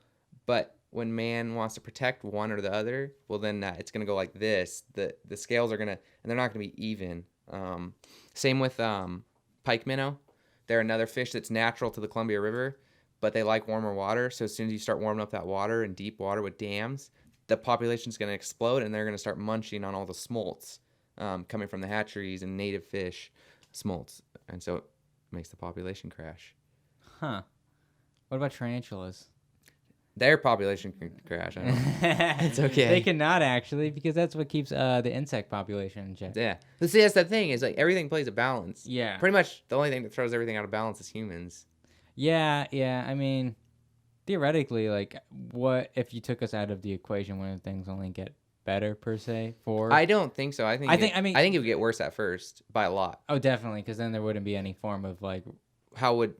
but when man wants to protect one or the other, well, then it's going to go like this. The scales are going to, and they're not going to be even. Same with pike minnow. They're another fish that's natural to the Columbia River, but they like warmer water. So as soon as you start warming up that water in deep water with dams, the population's going to explode, and they're going to start munching on all the smolts coming from the hatcheries and native fish smolts. And so it makes the population crash. Huh. What about tarantulas? Their population can crash. I don't It's okay. They cannot actually, because that's what keeps the insect population in check. Yeah. But see, that's the thing, is like everything plays a balance. Yeah. Pretty much the only thing that throws everything out of balance is humans. Yeah. I mean, theoretically, like, what if you took us out of the equation? Wouldn't things only get better per se? I don't think so. I think it would get worse at first by a lot. Oh, definitely, because then there wouldn't be any form of like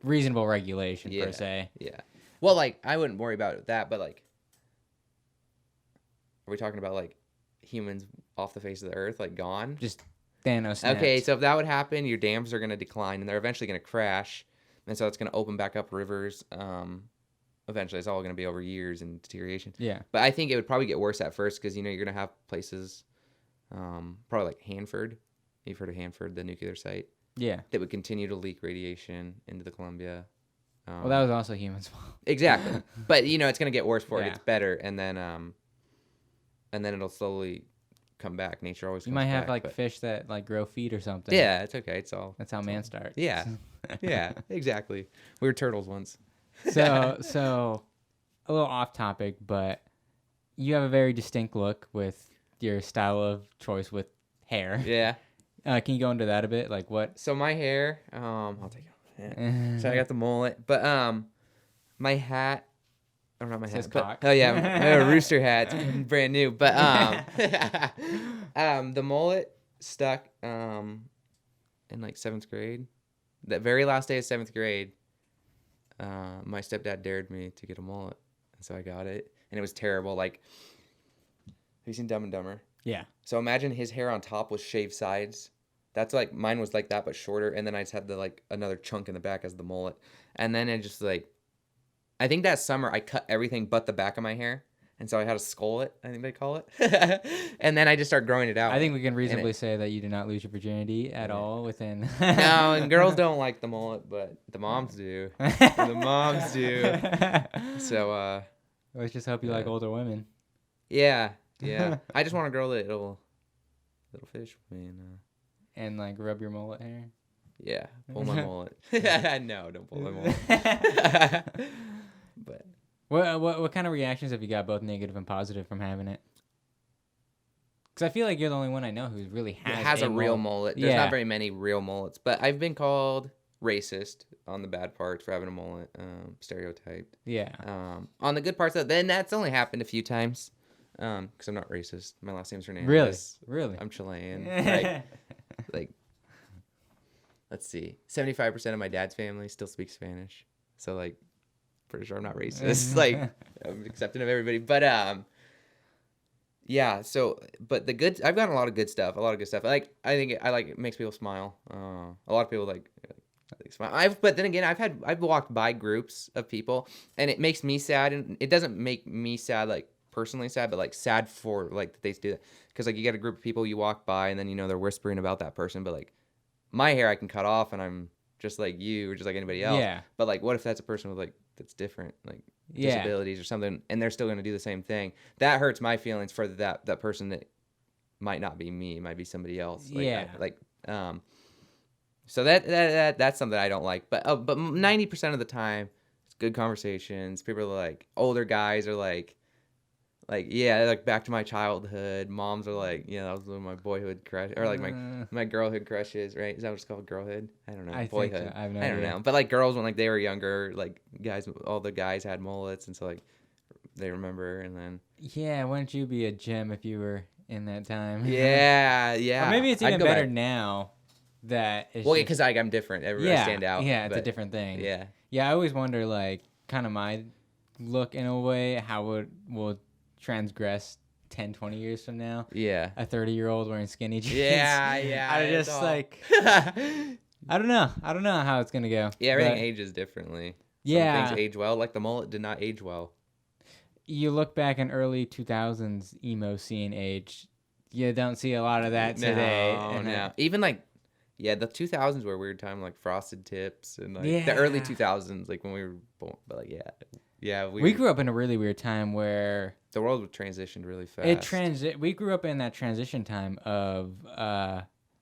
reasonable regulation per se. Yeah. Well, like, I wouldn't worry about that, but like, are we talking about like humans off the face of the earth, like gone? Just Thanos snaps. Okay, so if that would happen, your dams are going to decline, and they're eventually going to crash, and so it's going to open back up rivers. Eventually, it's all going to be over years and deterioration. Yeah. But I think it would probably get worse at first because, you know, you're going to have places, probably like Hanford. You've heard of Hanford, the nuclear site? Yeah. That would continue to leak radiation into the Columbia. Well, that was also humans' fault. Exactly. But, you know, it's going to get worse before it gets better, and then it'll slowly come back. Nature always comes back. You might have, like, fish that, like, grow feet or something. Yeah, it's okay. That's how man starts. Yeah. Yeah, exactly. We were turtles once. So a little off topic, but you have a very distinct look with your style of choice with hair. Yeah. Can you go into that a bit? Like what? So my hair, I'll take it. Yeah. So I got the mullet, but my hat, or not my hat. Cock. Oh yeah, a rooster hat, it's brand new. But the mullet stuck in like 7th grade. The very last day of 7th grade, my stepdad dared me to get a mullet, and so I got it, and it was terrible. Like, have you seen Dumb and Dumber? Yeah. So imagine his hair on top was shaved sides. That's like, mine was like that, but shorter. And then I just had the like another chunk in the back as the mullet. And then it just like, I think that summer I cut everything but the back of my hair. And so I had to skull it, I think they call it. And then I just started growing it out. I think we can reasonably say that you did not lose your virginity at all within. No, and girls don't like the mullet, but the moms do. The moms do. So, let's just hope you like older women. Yeah. I just want a girl that'll fish with me and like rub your mullet hair. Yeah, pull my mullet. No, don't pull my mullet. But what kind of reactions have you got, both negative and positive, from having it? Because I feel like you're the only one I know who really has a real mullet. There's Yeah. not very many real mullets, but I've been called racist on the bad parts for having a mullet, stereotyped. Yeah. On the good parts, then that's only happened a few times. Because I'm not racist. My last name's Hernandez. Really? I'm Chilean. Like, let's see. 75% of my dad's family still speaks Spanish. So, like, pretty sure I'm not racist. Like, I'm accepting of everybody. But, yeah. So, but I've gotten a lot of good stuff. Like, I think it makes people smile. A lot of people like smile. But then again, I've walked by groups of people, and it makes me sad. And it doesn't make me sad, like, personally sad, but like sad for like that they do that, because like you get a group of people you walk by and then you know they're whispering about that person, but like my hair I can cut off and I'm just like you or just like anybody else. Yeah. But like, what if that's a person with like that's different, like disabilities or something, and they're still going to do the same thing? That hurts my feelings for that person that might not be me, it might be somebody else. Like, so that's something I don't like. But 90% of the time it's good conversations. People are like, older guys are like back to my childhood. Moms are like, that was one of my boyhood crush, or like my girlhood crushes, right? Is that what it's called, girlhood? I don't know. Boyhood. Think so. I don't know. But like girls, when like they were younger, like guys, all the guys had mullets, and so like they remember. And then wouldn't you be a gem if you were in that time? Yeah. Or maybe it's even better now that it's because I'm different. Everybody stand out. Yeah, it's a different thing. Yeah. Yeah, I always wonder, like, kind of my look in a way, how it will transgress 10, 20 years from now. Yeah. A 30-year-old wearing skinny jeans. Yeah. I just like I don't know how it's gonna go. Yeah, everything ages differently. Some things age well, like the mullet did not age well. you look back in early 2000s emo scene age, you don't see a lot of that today. No. Even like, yeah, the 2000s were a weird time, like Frosted Tips and like Yeah. the early 2000s, like when we were born. But like, yeah, We grew up in a really weird time where the world transitioned really fast. we grew up in that transition time of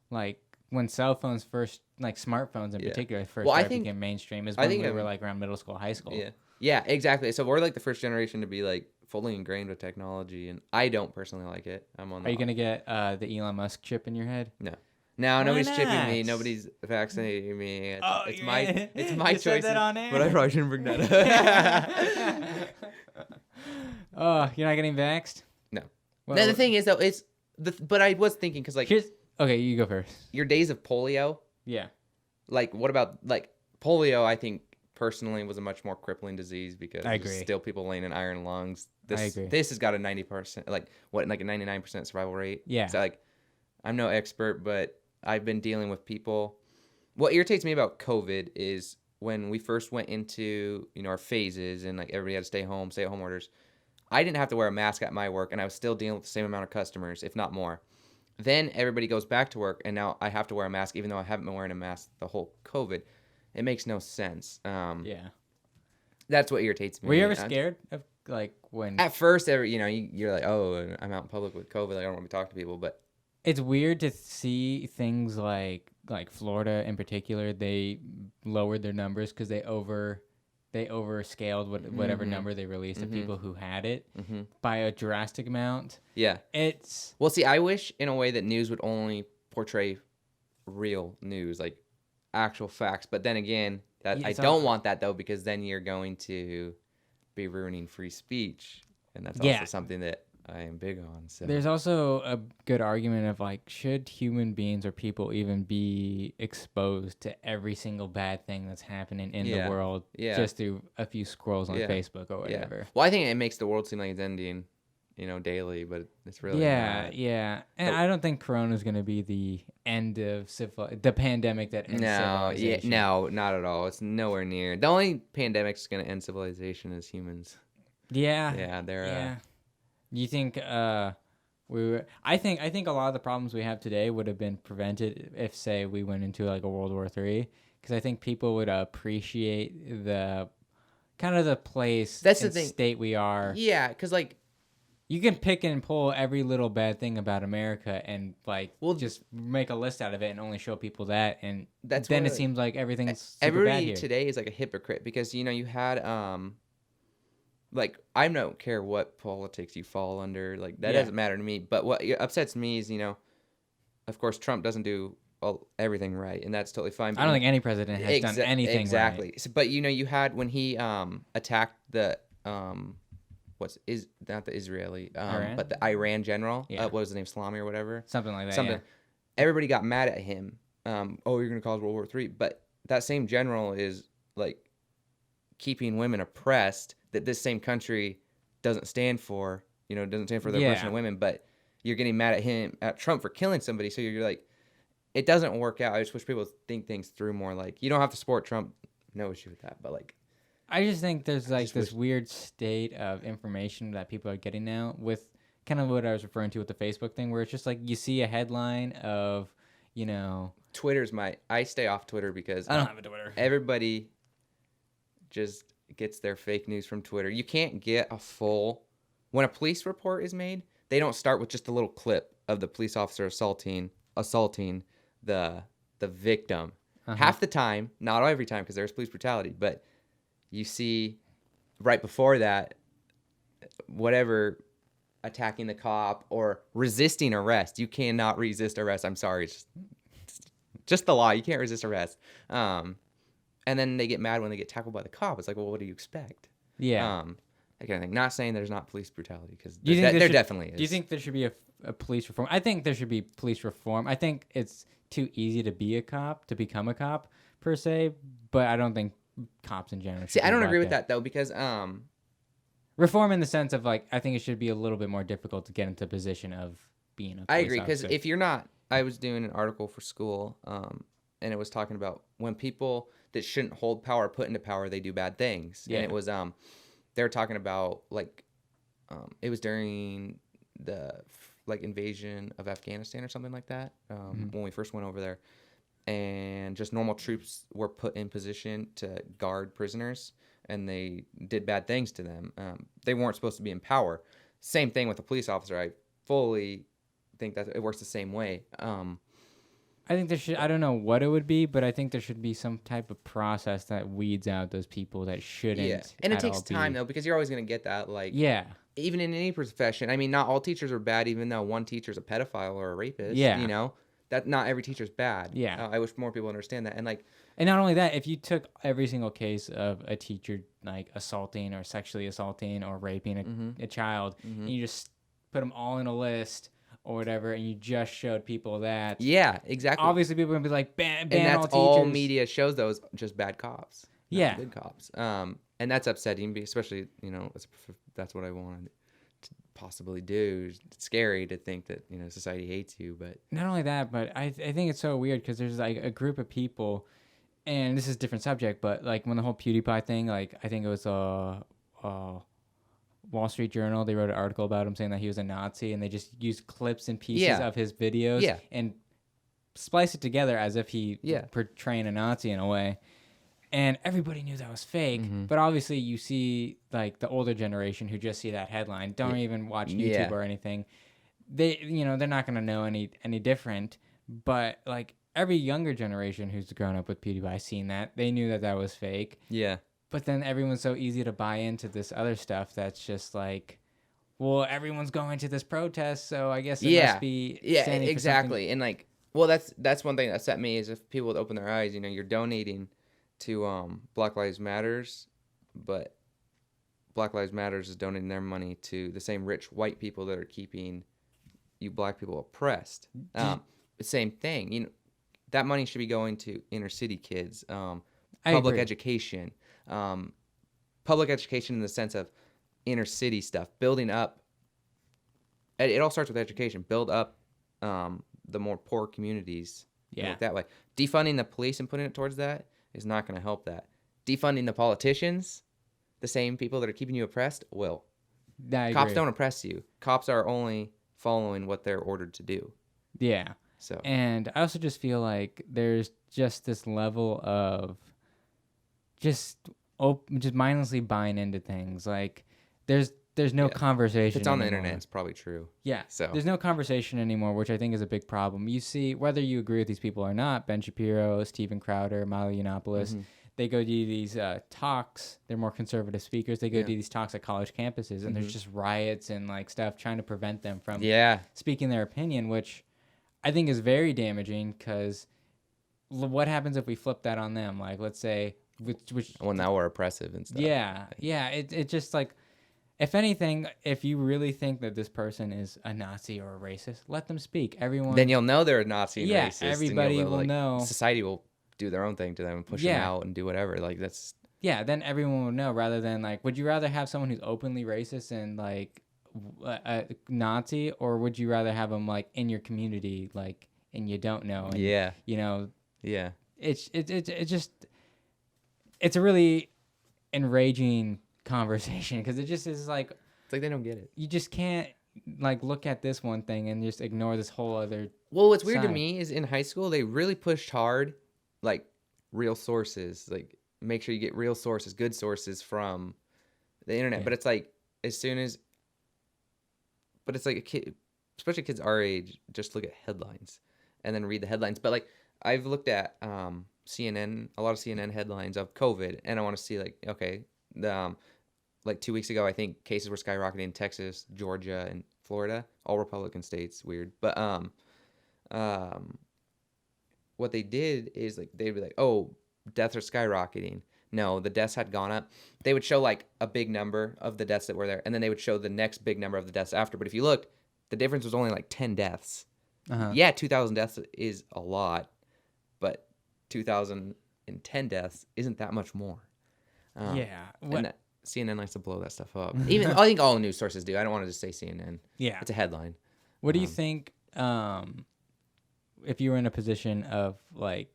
like when cell phones first, like smartphones in particular, first started to become mainstream. Is when we were like around middle school, high school. Yeah, exactly. So we're like the first generation to be like fully ingrained with technology, and I don't personally like it. I'm on. Are you gonna get the Elon Musk chip in your head? No. No, nobody's chipping me. Nobody's vaccinating me. It's my choice. Said that on air. But I probably shouldn't bring that up. Oh, you're not getting vaxxed? No. Well, now the thing is though, but I was thinking because like okay, you go first. Your days of polio. Yeah. Like what about like polio? I think personally was a much more crippling disease because there's still people laying in iron lungs. I agree. This has got a 90%, like a 99% survival rate. Yeah. So like, I'm no expert, but I've been dealing with people. What irritates me about COVID is when we first went into, our phases and like everybody had to stay at home orders. I didn't have to wear a mask at my work and I was still dealing with the same amount of customers, if not more. Then everybody goes back to work and now I have to wear a mask even though I haven't been wearing a mask the whole COVID. It makes no sense. Yeah. That's what irritates me. Were you ever scared of like when at first you're like, oh, I'm out in public with COVID, like, I don't want to talk to people, but it's weird to see things like Florida in particular. They lowered their numbers because they overscaled whatever number they released of people who had it by a drastic amount. Yeah. Well, see, I wish in a way that news would only portray real news, like actual facts. But then again, I don't want that though, because then you're going to be ruining free speech, and that's also something that I am big on. So there's also a good argument of like, should human beings or people even be exposed to every single bad thing that's happening in the world just through a few scrolls on Facebook or whatever? Yeah. Well, I think it makes the world seem like it's ending, daily, but it's really not. Yeah. And I don't think Corona is going to be the end of the pandemic that ends civilization. No, not at all. It's nowhere near. The only pandemic that's going to end civilization is humans. Yeah. Yeah, they're. You think I think a lot of the problems we have today would have been prevented if, say, we went into like a World War III, because I think people would appreciate the kind of the place and state we are. Yeah, because like you can pick and pull every little bad thing about America and just make a list out of it and only show people that, and then it seems like everything's super bad here. Today is like a hypocrite because you had like, I don't care what politics you fall under. Like, that doesn't matter to me. But what upsets me is, of course, Trump doesn't do everything right, and that's totally fine. I don't think any president has done anything exactly. right. So, but, you had when he attacked the, not the Israeli, Iran? but the Iran general. What was his name? Salami or whatever? Something like that, yeah. Everybody got mad at him. You're going to cause World War III. But that same general is, like, keeping women oppressed, that this same country doesn't stand for, doesn't stand for the oppression of women, but you're getting mad at Trump for killing somebody. So you're like, it doesn't work out. I just wish people think things through more. Like, you don't have to support Trump. No issue with that. But like, I just think there's like this weird state of information that people are getting now with kind of what I was referring to with the Facebook thing, where it's just like you see a headline of, Twitter's I stay off Twitter because I don't have a Twitter. Everybody just gets their fake news from Twitter. You can't get when a police report is made, they don't start with just a little clip of the police officer assaulting the victim. Half the time, not every time because there's police brutality, but you see right before that, whatever, attacking the cop or resisting arrest. You cannot resist arrest. I'm sorry. It's just the law. You can't resist arrest. And then they get mad when they get tackled by the cop. It's like, well, what do you expect? Yeah. That kind of thing. Not saying there's not police brutality, because there definitely is. Do you think there should be a police reform? I think there should be police reform. I think it's too easy to be a cop, to become a cop, per se. But I don't think cops in general should See, I don't agree with that, though, because... reform in the sense of, like, I think it should be a little bit more difficult to get into the position of being a police I agree, because if you're not... I was doing an article for school, and it was talking about when people that shouldn't hold power put into power, they do bad things. Yeah. And it was they were talking about like it was during the like invasion of Afghanistan or something like that. When we first went over there, and just normal troops were put in position to guard prisoners, and they did bad things to them. They weren't supposed to be in power. Same thing with a police officer. I fully think that it works the same way. I think there should, I don't know what it would be, but I think there should be some type of process that weeds out those people that shouldn't. Yeah, and it at takes all time be. though, because you're always gonna get that. Like, Yeah. even in any profession, I mean, not all teachers are bad. Even though one teacher's a pedophile or a rapist, Yeah. you know, that not every teacher's bad. Yeah. I wish more people understand that. And like, And not only that, if you took every single case of a teacher like assaulting or sexually assaulting or raping a child, and you just put them all in a list or whatever, and you just showed people that, yeah, exactly. obviously people are gonna be like, ban And that's all teachers. all media shows, those just bad cops. Not Yeah. good cops. And that's upsetting, especially, you know, that's what I wanted to possibly do. It's scary to think that, you know, society hates you, but Not only that, but I think it's so weird because there's like a group of people, and this is a different subject, but like when the whole PewDiePie thing, like I think it was Wall Street Journal, they wrote an article about him saying that he was a Nazi, and they just used clips and pieces Yeah. of his videos Yeah. and splice it together as if he portraying a Nazi in a way. And everybody knew that was fake, but obviously you see like the older generation who just see that headline, don't even watch YouTube Yeah. or anything. They, you know, they're not gonna know any different. But like every younger generation who's grown up with PewDiePie seen that, they knew that that was fake. yeah. But then everyone's so easy to buy into this other stuff that's just like, well, everyone's going to this protest, so I guess it must be standing for something. Exactly. And like, well, that's one thing that upset me is if people would open their eyes, you know, you're donating to Black Lives Matters, but Black Lives Matters is donating their money to the same rich white people that are keeping you black people oppressed. Same thing. You know, that money should be going to inner city kids, public education, public education in the sense of inner city stuff, building up. It all starts with education. Build up the more poor communities. Yeah. That way. Defunding the police and putting it towards that is not going to help that. Defunding the politicians, the same people that are keeping you oppressed, will. Cops don't oppress you. Cops are only following what they're ordered to do. Yeah. So. And I also just feel like there's just this level of just mindlessly buying into things. Like there's no conversation. If it's on the anymore. internet, it's probably true. Yeah. So there's no conversation anymore, which I think is a big problem. You see, whether you agree with these people or not, Ben Shapiro, Steven Crowder, Milo Yiannopoulos, they go do these talks. They're more conservative speakers. They go do these talks at college campuses, and there's just riots and like stuff trying to prevent them from speaking their opinion, which I think is very damaging because what happens if we flip that on them? Like, let's say, which well, now we're oppressive and stuff. Yeah. It just like, if anything, if you really think that this person is a Nazi or a racist, let them speak. Everyone. Then you'll know they're a Nazi and racist. Everybody will like, know. Society will do their own thing to them and push them out and do whatever. Like that's. Yeah, then everyone will know. Rather than like, would you rather have someone who's openly racist and like a Nazi, or would you rather have them like in your community, like, and you don't know? And, you know. Yeah. It's just, it's a really enraging conversation because it just is like, it's like they don't get it. You just can't like look at this one thing and just ignore this whole other. Well, what's weird to me is in high school they really pushed hard, like real sources, like make sure you get real sources, good sources from the internet. But it's like as soon as, but it's like a kid, especially kids our age, just look at headlines and then read the headlines. But like I've looked at CNN, a lot of CNN headlines of COVID, and I want to see like, okay, like 2 weeks ago, I think cases were skyrocketing in Texas, Georgia, and Florida, all Republican states. Weird, but what they did is like they'd be like, oh, deaths are skyrocketing. No, the deaths had gone up. They would show like a big number of the deaths that were there, and then they would show the next big number of the deaths after. But if you looked, the difference was only like 10 deaths. Yeah, 2,000 deaths is a lot, but 2,010 deaths isn't that much more. And CNN likes to blow that stuff up. Even I think all news sources do. I don't want to just say CNN. Yeah, it's a headline. What do you think? If you were in a position of like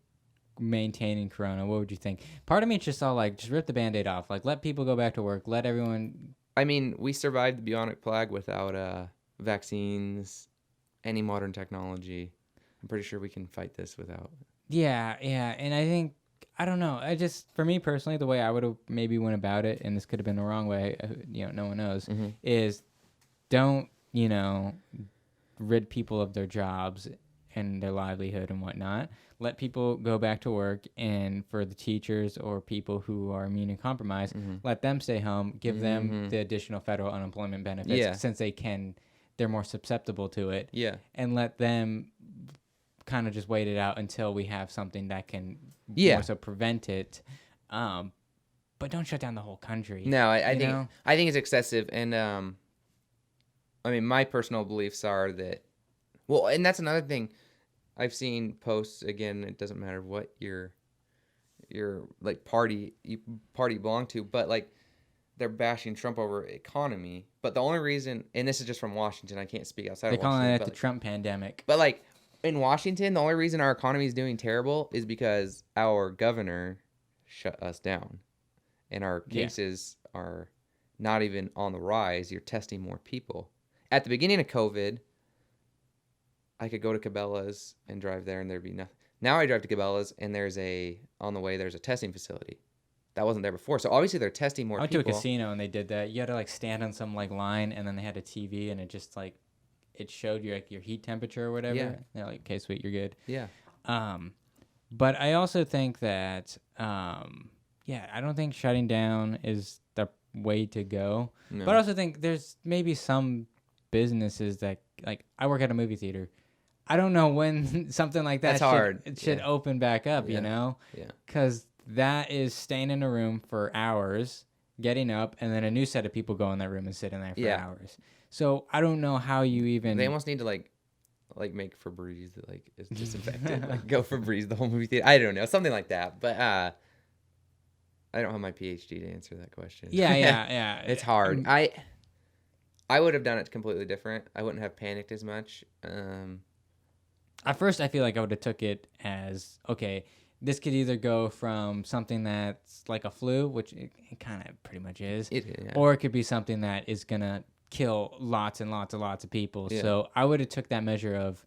maintaining Corona, what would you think? Part of me just saw like just rip the Band-Aid off, like let people go back to work, let everyone I mean, we survived the bubonic plague without vaccines, any modern technology. I'm pretty sure we can fight this without. Yeah, yeah, and I think I don't know. I just for me personally, the way I would have maybe went about it, and this could have been the wrong way. No one knows. Mm-hmm. Is don't rid people of their jobs and their livelihood and whatnot. Let people go back to work, and for the teachers or people who are immunocompromised, let them stay home. Give them the additional federal unemployment benefits since they're more susceptible to it. Yeah, and let them kind of just wait it out until we have something that can more so prevent it. But don't shut down the whole country. No, I think it's excessive, and I mean, my personal beliefs are that, well, and that's another thing. I've seen posts, again, it doesn't matter what your like party you belong to, but like they're bashing Trump over economy. But the only reason, and this is just from Washington, I can't speak outside of Washington. They're calling it the Trump pandemic. But like in Washington, the only reason our economy is doing terrible is because our governor shut us down. And our cases are not even on the rise. You're testing more people. At the beginning of COVID, I could go to Cabela's and drive there and there'd be nothing. Now I drive to Cabela's and on the way there's a testing facility. That wasn't there before. So obviously they're testing more people. I went to a casino and they did that. You had to like stand on some like line and then they had a TV and it just like it showed you like your heat temperature or whatever. Yeah. They're like, okay, sweet, you're good. Yeah. But I also think that I don't think shutting down is the way to go. No. But I also think there's maybe some businesses that like I work at a movie theater. I don't know when something like that should open back up, you know? Yeah. Because that is staying in a room for hours, getting up, and then a new set of people go in that room and sit in there for hours. So I don't know how you even... They almost need to like make Febreze that like is disinfected. Like go Febreze the whole movie theater. I don't know. Something like that. But I don't have my PhD to answer that question. Yeah. It's hard. I would have done it completely different. I wouldn't have panicked as much. At first, I feel like I would have took it as, okay, this could either go from something that's like a flu, which it kind of pretty much is, or it could be something that is going to kill lots and lots and lots of people. Yeah. So I would have took that measure of,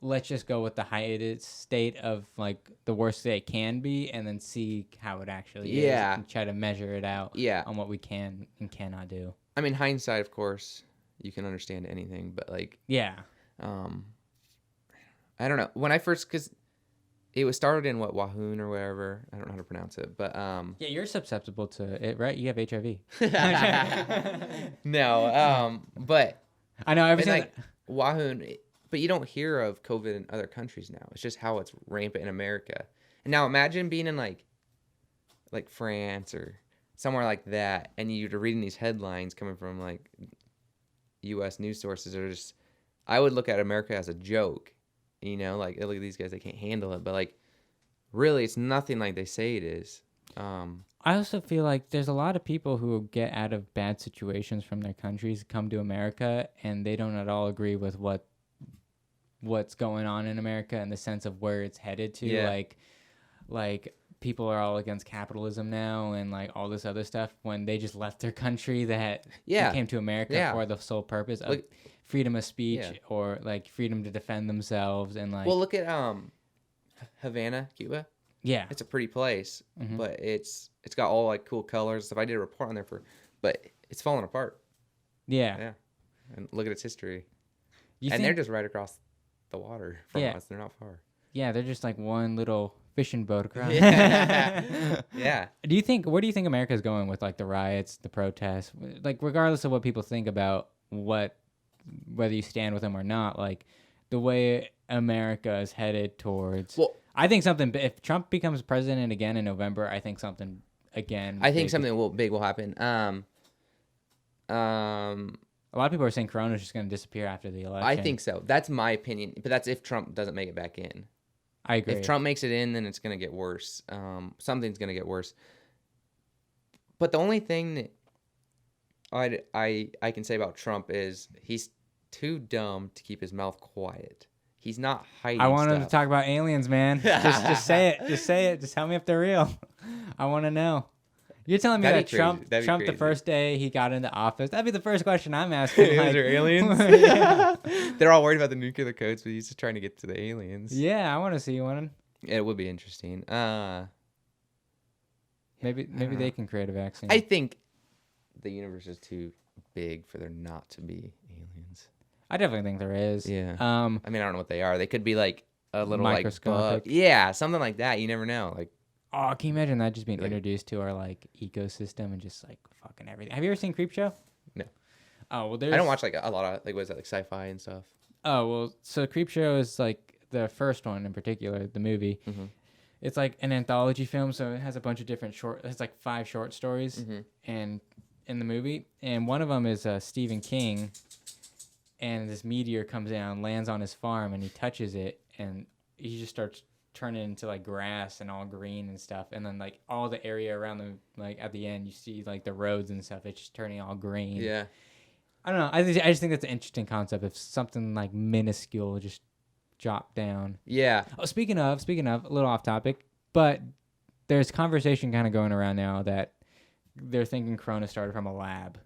let's just go with the highest state of like the worst that it can be and then see how it actually is and try to measure it out on what we can and cannot do. I mean, hindsight, of course, you can understand anything, but like... I don't know. When I first, because it was started in Wahoon or wherever. I don't know how to pronounce it, but yeah, you're susceptible to it, right? You have HIV. No, but I know everything. Like Wahoon, but you don't hear of COVID in other countries now. It's just how it's rampant in America. And now imagine being in like France or somewhere like that, and you're reading these headlines coming from like U.S. news sources. Are just, I would look at America as a joke. You know, like, look at these guys, they can't handle it. But, like, really, it's nothing like they say it is. I also feel like there's a lot of people who get out of bad situations from their countries, come to America, and they don't at all agree with what's going on in America in the sense of where it's headed to. Yeah. Like people are all against capitalism now and, like, all this other stuff when they just left their country that they came to America for the sole purpose of... freedom of speech or like freedom to defend themselves and like. Well, look at Havana, Cuba. Yeah, it's a pretty place, but it's got all like cool colors and stuff. I did a report on there but it's falling apart. Yeah, and look at its history. They're just right across the water from us. They're not far. Yeah, they're just like one little fishing boat across. Yeah. Where do you think America's going with like the riots, the protests? Like regardless of what people think about whether you stand with them or not, like the way America is headed towards. Well, I think if Trump becomes president again in November, I think something again. I think something big will happen. A lot of people are saying Corona is just going to disappear after the election. I think so. That's my opinion, but that's if Trump doesn't make it back in. I agree. If Trump makes it in, then it's going to get worse. Something's going to get worse. But the only thing that I can say about Trump is he's too dumb to keep his mouth quiet. He's not hiding. I want him to talk about aliens, man. Just say it. Just say it. Just tell me if they're real. I want to know. You're telling me That'd that be Trump, crazy. That'd be Trump, the crazy. first day he got into office, that'd be the first question I'm asking. Is Like, there aliens? yeah. They're all worried about the nuclear codes, but he's just trying to get to the aliens. Yeah, I want to see one. It would be interesting. Maybe don't they know. can create a vaccine. I think the universe is too big for there not to be aliens. I definitely think there is. Yeah. Um, I mean, I don't know what they are. They could be like a little like bug. Microscopic. Yeah, something like that. You never know. Like, oh, can you imagine that just being Like- introduced to our like ecosystem and just like fucking everything? Have you ever seen Creepshow? No. Oh well, there's. I don't watch like a lot of like what is that like sci-fi and stuff. Oh well, so Creepshow is like the first one in particular, the movie. Mm-hmm. It's like an anthology film, so it has a bunch of different short. It's like 5 short stories, Mm-hmm. and in the movie, and one of them is Stephen King, and this meteor comes down, lands on his farm, and he touches it, and he just starts turning into like grass and all green and stuff, and then like all the area around the like at the end, you see like the roads and stuff. It's just turning all green. Yeah. I don't know. I just think that's an interesting concept. If something like minuscule just dropped down. Yeah. Oh, speaking of, a little off topic, but there's conversation kind of going around now that they're thinking Corona started from a lab,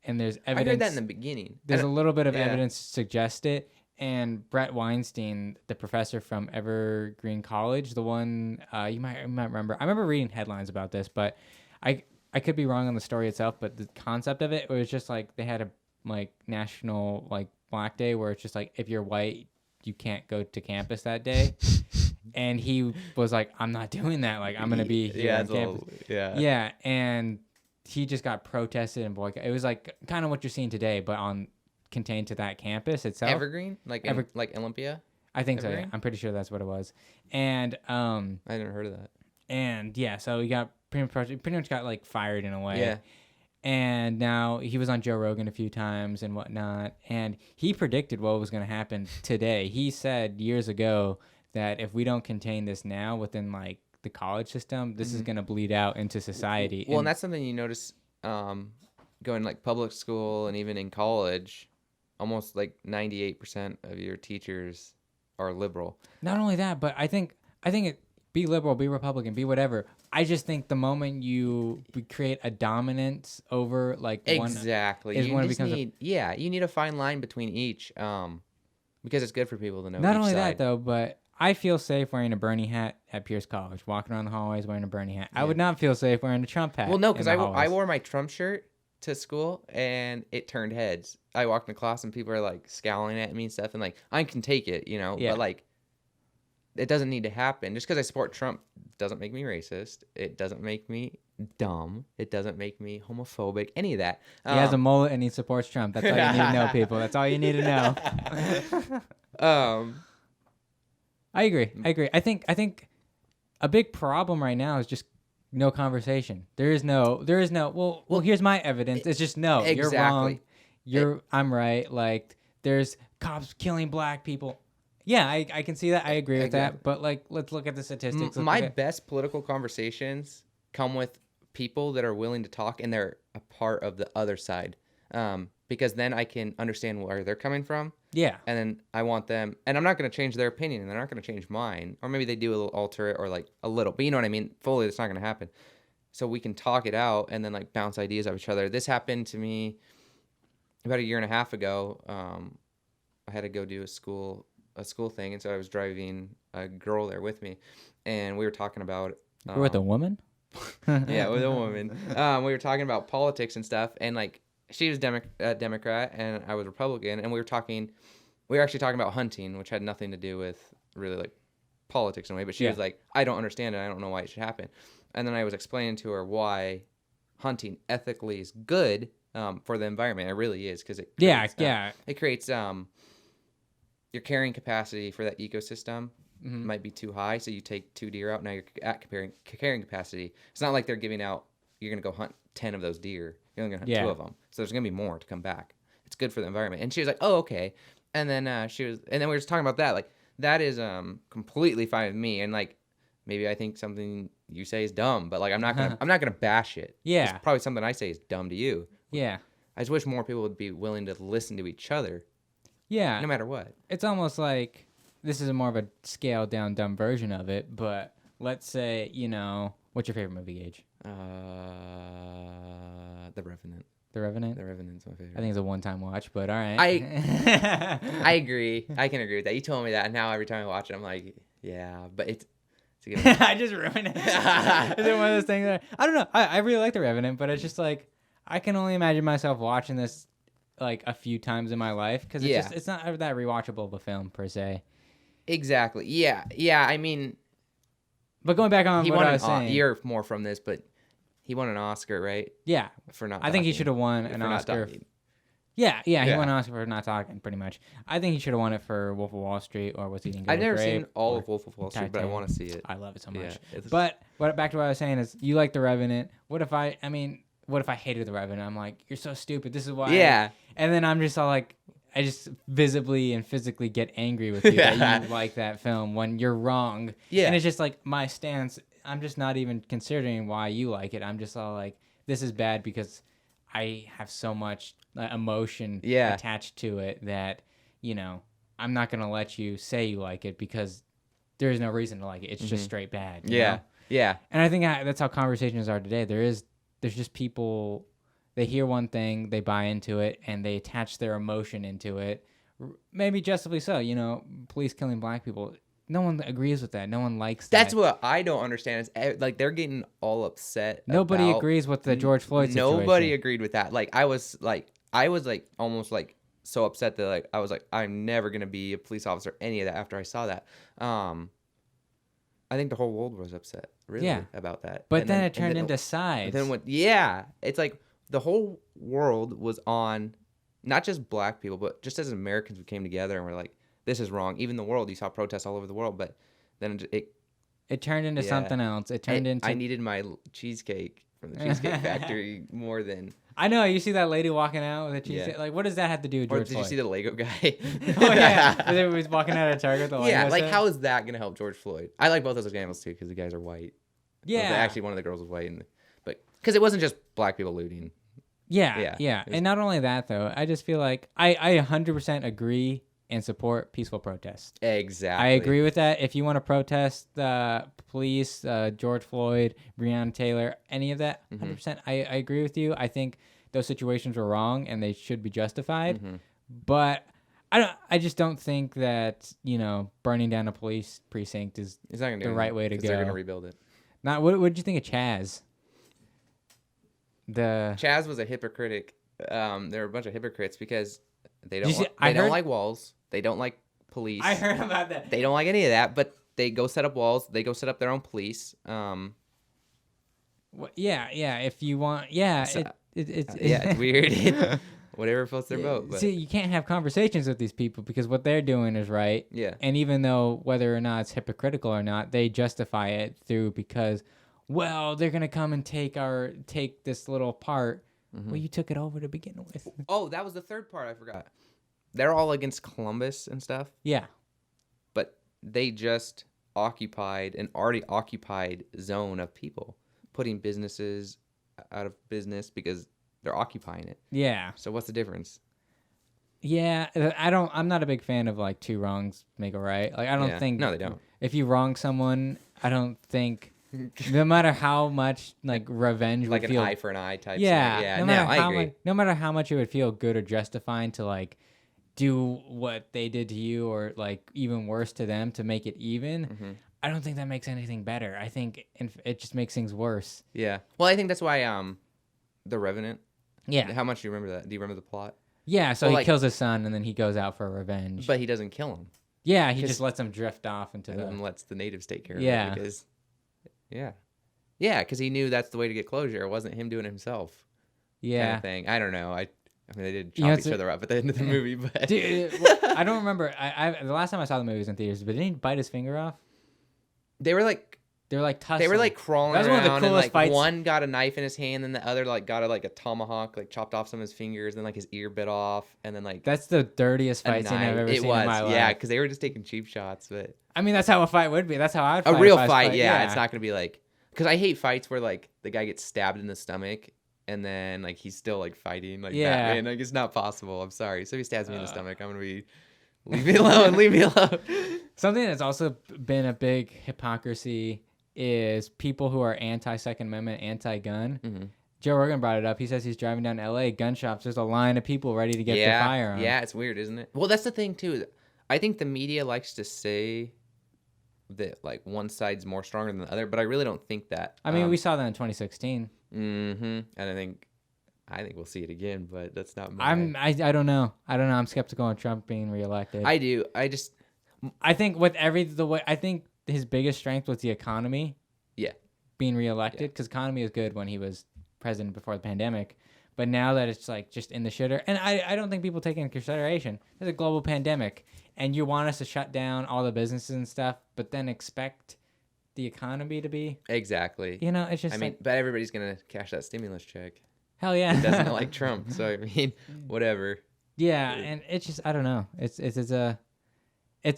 and there's evidence. I heard that in the beginning. There's a little bit of yeah. evidence to suggest it, and Brett Weinstein, the professor from Evergreen College, the one you might remember. I remember reading headlines about this, but I could be wrong on the story itself. But the concept of it was just like they had a like national like Black Day where it's just like if you're white you can't go to campus that day, and he was like, I'm not doing that, like I'm gonna be here on campus. Yeah, and he just got protested and boycotted. It was like kind of what you're seeing today, but on contained to that campus itself. Evergreen, like like Olympia. I think so. Evergreen? Yeah. I'm pretty sure that's what it was. And I never heard of that. and yeah, so he got pretty much got like fired in a way. Yeah. And now he was on Joe Rogan a few times and whatnot, and he predicted what was going to happen today. He said years ago that if we don't contain this now within like the college system, this is going to bleed out into society. Well, and that's something you notice going like public school and even in college, almost like 98% of your teachers are liberal. Not only that, but I think be liberal, be Republican, be whatever. I just think the moment you create a dominance over like Exactly. one is You when it just becomes need, you need a fine line between each, because it's good for people to know. not each only side. that though, but I feel safe wearing a Bernie hat at Pierce College, walking around the hallways wearing a Bernie hat. I would not feel safe wearing a Trump hat. Well, no, in because the I hallways. wore my Trump shirt to school and it turned heads. I walked in class and people are like scowling at me and stuff, and like I can take it, Yeah. but like it doesn't need to happen. Just because I support Trump doesn't make me racist. It doesn't make me dumb. It doesn't make me homophobic. Any of that. He has a mullet and he supports Trump. That's all you need to know, people. That's all you need to know. I agree. I think a big problem right now is just no conversation. There is no. Well, here's my evidence. It's just no. You're wrong. Exactly. I'm right. Like there's cops killing black people. Yeah, I can see that. I agree with that. But like, let's look at the statistics. My best political conversations come with people that are willing to talk and they're a part of the other side, because then I can understand where they're coming from. Yeah. And then I want them, and I'm not going to change their opinion, and they're not going to change mine. Or maybe they do a little alter it, or like a little, but you know what I mean? Fully, it's not going to happen. So we can talk it out and then like bounce ideas off each other. This happened to me about a year and a half ago. I had to go do a school thing, and so I was driving a girl there with me, and we were talking about. You're with a woman? Yeah, with a woman. We were talking about politics and stuff, and like she was Democrat and I was Republican, and we were actually talking about hunting, which had nothing to do with really like politics in a way, but she was like, I don't understand it, I don't know why it should happen. And then I was explaining to her why hunting ethically is good for the environment. It really is, because it creates, it creates your carrying capacity for that ecosystem might be too high, so you take 2 deer out, now you're at carrying capacity. It's not like they're giving out, you're going to go hunt 10 of those deer. You're only going to hunt 2 of them. So there's going to be more to come back. It's good for the environment. And she was like, oh, okay. And then and then we were just talking about that. Like, that is completely fine with me. And like, maybe I think something you say is dumb, but like, I'm not going to bash it. Yeah. It's probably something I say is dumb to you. Yeah. I just wish more people would be willing to listen to each other. Yeah. No matter what. It's almost like this is more of a scaled down dumb version of it, but let's say, what's your favorite movie, Gage? The Revenant. The Revenant? The Revenant's my favorite. I think it's a one-time watch, but all right. I agree. I can agree with that. You told me that, and now every time I watch it, I'm like, yeah, but it's a good one. I just ruined it. Is it one of those things that I don't know. I really like The Revenant, but it's just like I can only imagine myself watching this like a few times in my life because it's not that rewatchable of a film per se. Exactly. Yeah. Yeah. I mean, but going back on what I was saying, you're more from this, but he won an Oscar, right? Yeah. For not. I think he should have won an Oscar. Yeah, he won an Oscar for not talking, pretty much. I think he should have won it for Wolf of Wall Street or What's Eating Gilbert I've never Grape seen all of or Wolf of Wall Street, Titanic. but I want to see it. I love it so much. Yeah, But back to what I was saying is, you like The Revenant. What if I hated The Revenant? I'm like, you're so stupid. This is why. Yeah. And then I'm just all like, I just visibly and physically get angry with you that you like that film when you're wrong. Yeah. And it's just like my stance. I'm just not even considering why you like it. I'm just all like, this is bad because I have so much emotion attached to it that, you know, I'm not going to let you say you like it because there is no reason to like it. It's just straight bad. You know? Yeah. And I think that's how conversations are today. There's just people, they hear one thing, they buy into it, and they attach their emotion into it. Maybe justly so. You know, police killing black people. No one agrees with that. No one likes that. That's what I don't understand. Is like they're getting all upset. Nobody agrees with the George Floyd situation. Nobody agreed with that. Like I was almost like so upset that like I was like I'm never gonna be a police officer. Any of that after I saw that. I think the whole world was upset really about that. But then it turned into sides. It's like the whole world was on, not just black people, but just as Americans we came together and we're like, this is wrong. Even the world, you saw protests all over the world, but then it turned into something else. It turned into. I needed my cheesecake from the Cheesecake Factory more than. I know. You see that lady walking out with a cheesecake. Like, what does that have to do with George Floyd? Or did you see the Lego guy? Oh yeah, he was walking out of Target. The yeah, like how is that gonna help George Floyd? I like both those examples too because the guys are white. Yeah, actually, one of the girls was white, but because it wasn't just black people looting. Yeah. And not only that though, I just feel like I 100% agree and support peaceful protest. Exactly. I agree with that. If you want to protest police, George Floyd, Breonna Taylor, any of that, 100%, I agree with you. I think those situations were wrong and they should be justified. But I just don't think that, you know, burning down a police precinct is the right way to go. They're going to rebuild it. What did you think of Chaz? Chaz was a hypocritic. There were a bunch of hypocrites because they don't like walls. They don't like police. I heard about that. They don't like any of that, but they go set up walls. They go set up their own police. If you want, it's weird. Whatever floats their boat. But. See, you can't have conversations with these people because what they're doing is right. Yeah. And even though whether or not it's hypocritical or not, they justify it because, well, they're gonna come and take this little part. Well, you took it over to begin with. Oh, that was the third part I forgot. They're all against Columbus and stuff. Yeah. But they just occupied an already occupied zone of people, putting businesses out of business because they're occupying it. Yeah. So what's the difference? Yeah, I'm not a big fan of like two wrongs make a right. Like I don't think. No, they don't. If you wrong someone, I don't think. No matter how much like revenge like would an feel, eye for an eye type. Yeah. I agree. No matter how much it would feel good or justifying to like do what they did to you or like even worse to them to make it even. I don't think that makes anything better. I think it just makes things worse. Yeah. Well, I think that's why The Revenant. Yeah. How much do you remember that? Do you remember the plot? Yeah. So he kills his son and then he goes out for revenge. But he doesn't kill him. Yeah. He just lets him drift off into and lets the natives take care of it. Because. Yeah, because he knew that's the way to get closure. It wasn't him doing it himself. Yeah. Kind of thing. I don't know. I mean, they did chop each other up at the end of the movie, but dude, I don't remember. I the last time I saw the movie was in theaters, but didn't he bite his finger off? They were like tussling. They were like crawling that was around. One of the coolest and like fights. One got a knife in his hand, and the other like got a tomahawk, like chopped off some of his fingers, and then like his ear bit off, and then like that's the dirtiest fight scene I've ever seen in my life. Yeah, because they were just taking cheap shots, but I mean that's how a fight would be. That's how I'd fight. A real fight, yeah. It's not gonna be like because I hate fights where like the guy gets stabbed in the stomach. And then, like, he's still, like, fighting, like, Batman. Like, it's not possible. I'm sorry. So if he stabs me in the stomach, I'm going to be, leave me alone, leave me alone. Something that's also been a big hypocrisy is people who are anti-Second Amendment, anti-gun. Mm-hmm. Joe Rogan brought it up. He says he's driving down L.A. gun shops. There's a line of people ready to get their firearm. Yeah, it's weird, isn't it? Well, that's the thing too. I think the media likes to say that like one side's more stronger than the other, but I really don't think that. I mean, we saw that in 2016. Mm-hmm. And I think we'll see it again, but that's not my... I don't know. I'm skeptical on Trump being reelected. I do. I think with I think his biggest strength was the economy. Yeah. Being reelected, because economy is good when he was president before the pandemic, but now that it's like just in the shitter, and I don't think people take into consideration there's a global pandemic, and you want us to shut down all the businesses and stuff, but then expect the economy to be exactly. It's just. I mean, but everybody's gonna cash that stimulus check. Hell yeah. It doesn't like Trump, so I mean, whatever. Yeah, and it's just I don't know. It's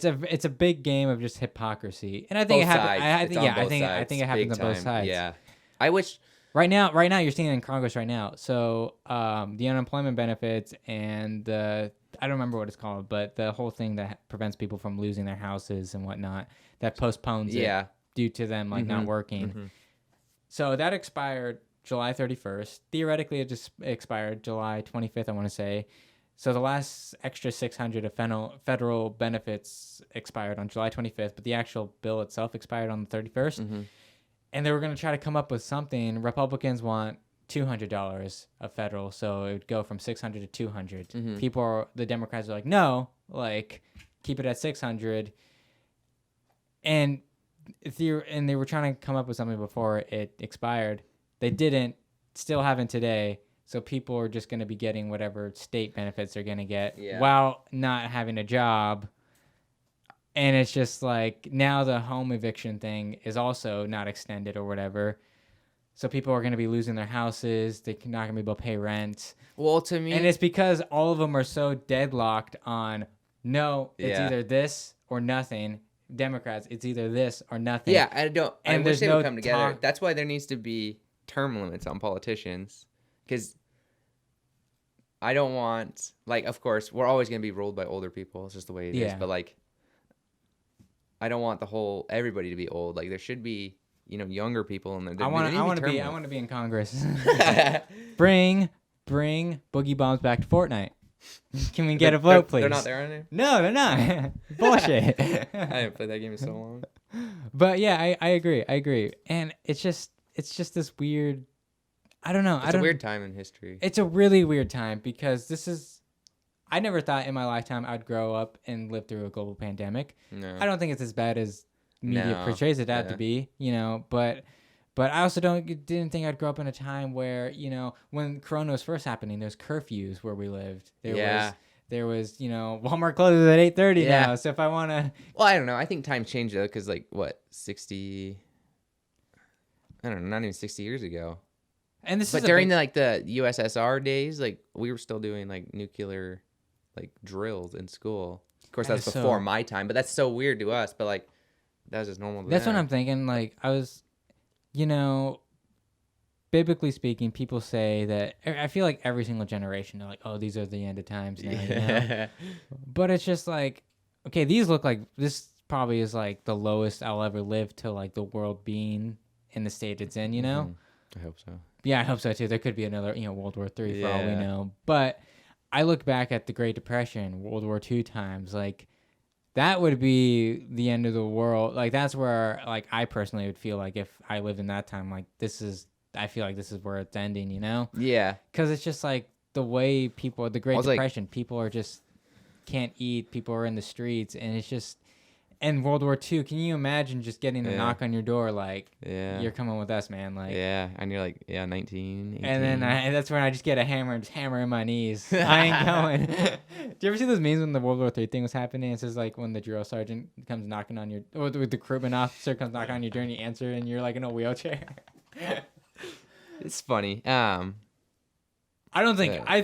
a big game of just hypocrisy, and I think it happens. I think it happens on both sides. Yeah, I wish. Right now, you're seeing it in Congress right now. So the unemployment benefits and I don't remember what it's called, but the whole thing that prevents people from losing their houses and whatnot, that postpones it due to them not working. Mm-hmm. So that expired July 31st. Theoretically, it just expired July 25th, I want to say. So the last extra 600 of federal benefits expired on July 25th, but the actual bill itself expired on the 31st. Mm-hmm. And they were going to try to come up with something. Republicans want $200 of federal, so it would go from 600 to 200. Mm-hmm. The Democrats are like, no, keep it at 600. And they were trying to come up with something before it expired. They didn't, still haven't today. So people are just going to be getting whatever state benefits they're going to get while not having a job. And it's just now the home eviction thing is also not extended or whatever. So people are going to be losing their houses. They're not going to be able to pay rent. Well, to me... And it's because all of them are so deadlocked on, no, it's either this or nothing. Democrats, it's either this or nothing. Yeah, I wish they would come together. That's why there needs to be term limits on politicians. Because I don't want... of course, we're always going to be ruled by older people. It's just the way it is. But, I don't want everybody to be old. There should be, younger people in there. I want to be in Congress. Bring boogie bombs back to Fortnite. Can we get a vote, please? They're not there, are they? No, they're not. Bullshit. I haven't played that game in so long. But yeah, I agree. And it's just this weird. I don't know. It's a weird time in history. It's a really weird time because this is. I never thought in my lifetime I'd grow up and live through a global pandemic. No. I don't think it's as bad as media portrays it out to be, but I also didn't think I'd grow up in a time where, when Corona was first happening, there's curfews where we lived. There was, Walmart closes at 8:30 now. So if I want to... Well, I don't know. I think times changed though, because 60... I don't know, not even 60 years ago. And this but during the USSR days, we were still doing nuclear... drills in school. Of course, that's before my time, but that's so weird to us. But that was just normal to That's them. what I'm thinking. I was, biblically speaking, people say that. I feel like every single generation, they're like, "Oh, these are the end of times now." But it's just okay, these look like this probably is the lowest I'll ever live till the world being in the state it's in. Mm-hmm. I hope so. Yeah, I hope so too. There could be another, World War III for all we know, but. I look back at the Great Depression, World War II times, that would be the end of the world. That's where, I personally would feel if I lived in that time, I feel like this is where it's ending, Yeah. Because it's just the way the Great Depression, people are just can't eat, people are in the streets, and it's just, and World War II, can you imagine just getting a knock on your door you're coming with us, man? Yeah, and you're 19, 18. And then that's when I just get a hammer and just hammer in my knees. I ain't going. Do you ever see those memes when the World War III thing was happening? It says when the drill sergeant comes knocking on your, or the recruitment officer comes knocking on your door and you answer and you're in a wheelchair. It's funny. I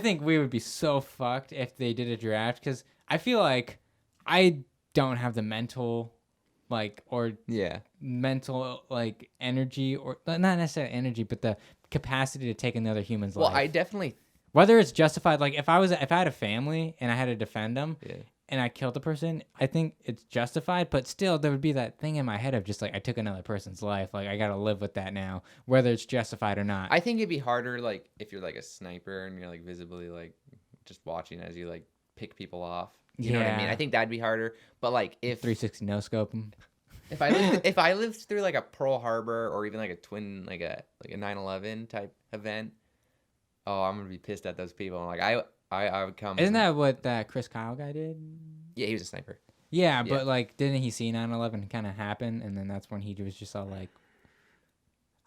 think we would be so fucked if they did a draft, because I feel I don't have the mental mental energy, or not necessarily energy, but the capacity to take another human's life. Well, I definitely, whether it's justified, if I had a family and I had to defend them, and I killed the person, I think it's justified, but still there would be that thing in my head of just like I took another person's life. Like I got to live with that now, whether it's justified or not. I think it'd be harder like if you're like a sniper and you're like visibly like just watching as you like pick people off. You know what I mean? I think that'd be harder. But like if 360 no scope 'em. if I lived through like a Pearl Harbor or even like a twin like a 9/11 type event, oh, I'm gonna be pissed at those people. Like I would come. Isn't that what that Chris Kyle guy did? Yeah, he was a sniper. Yeah, but like, didn't he see 9/11 kind of happen, and then that's when he was just all like,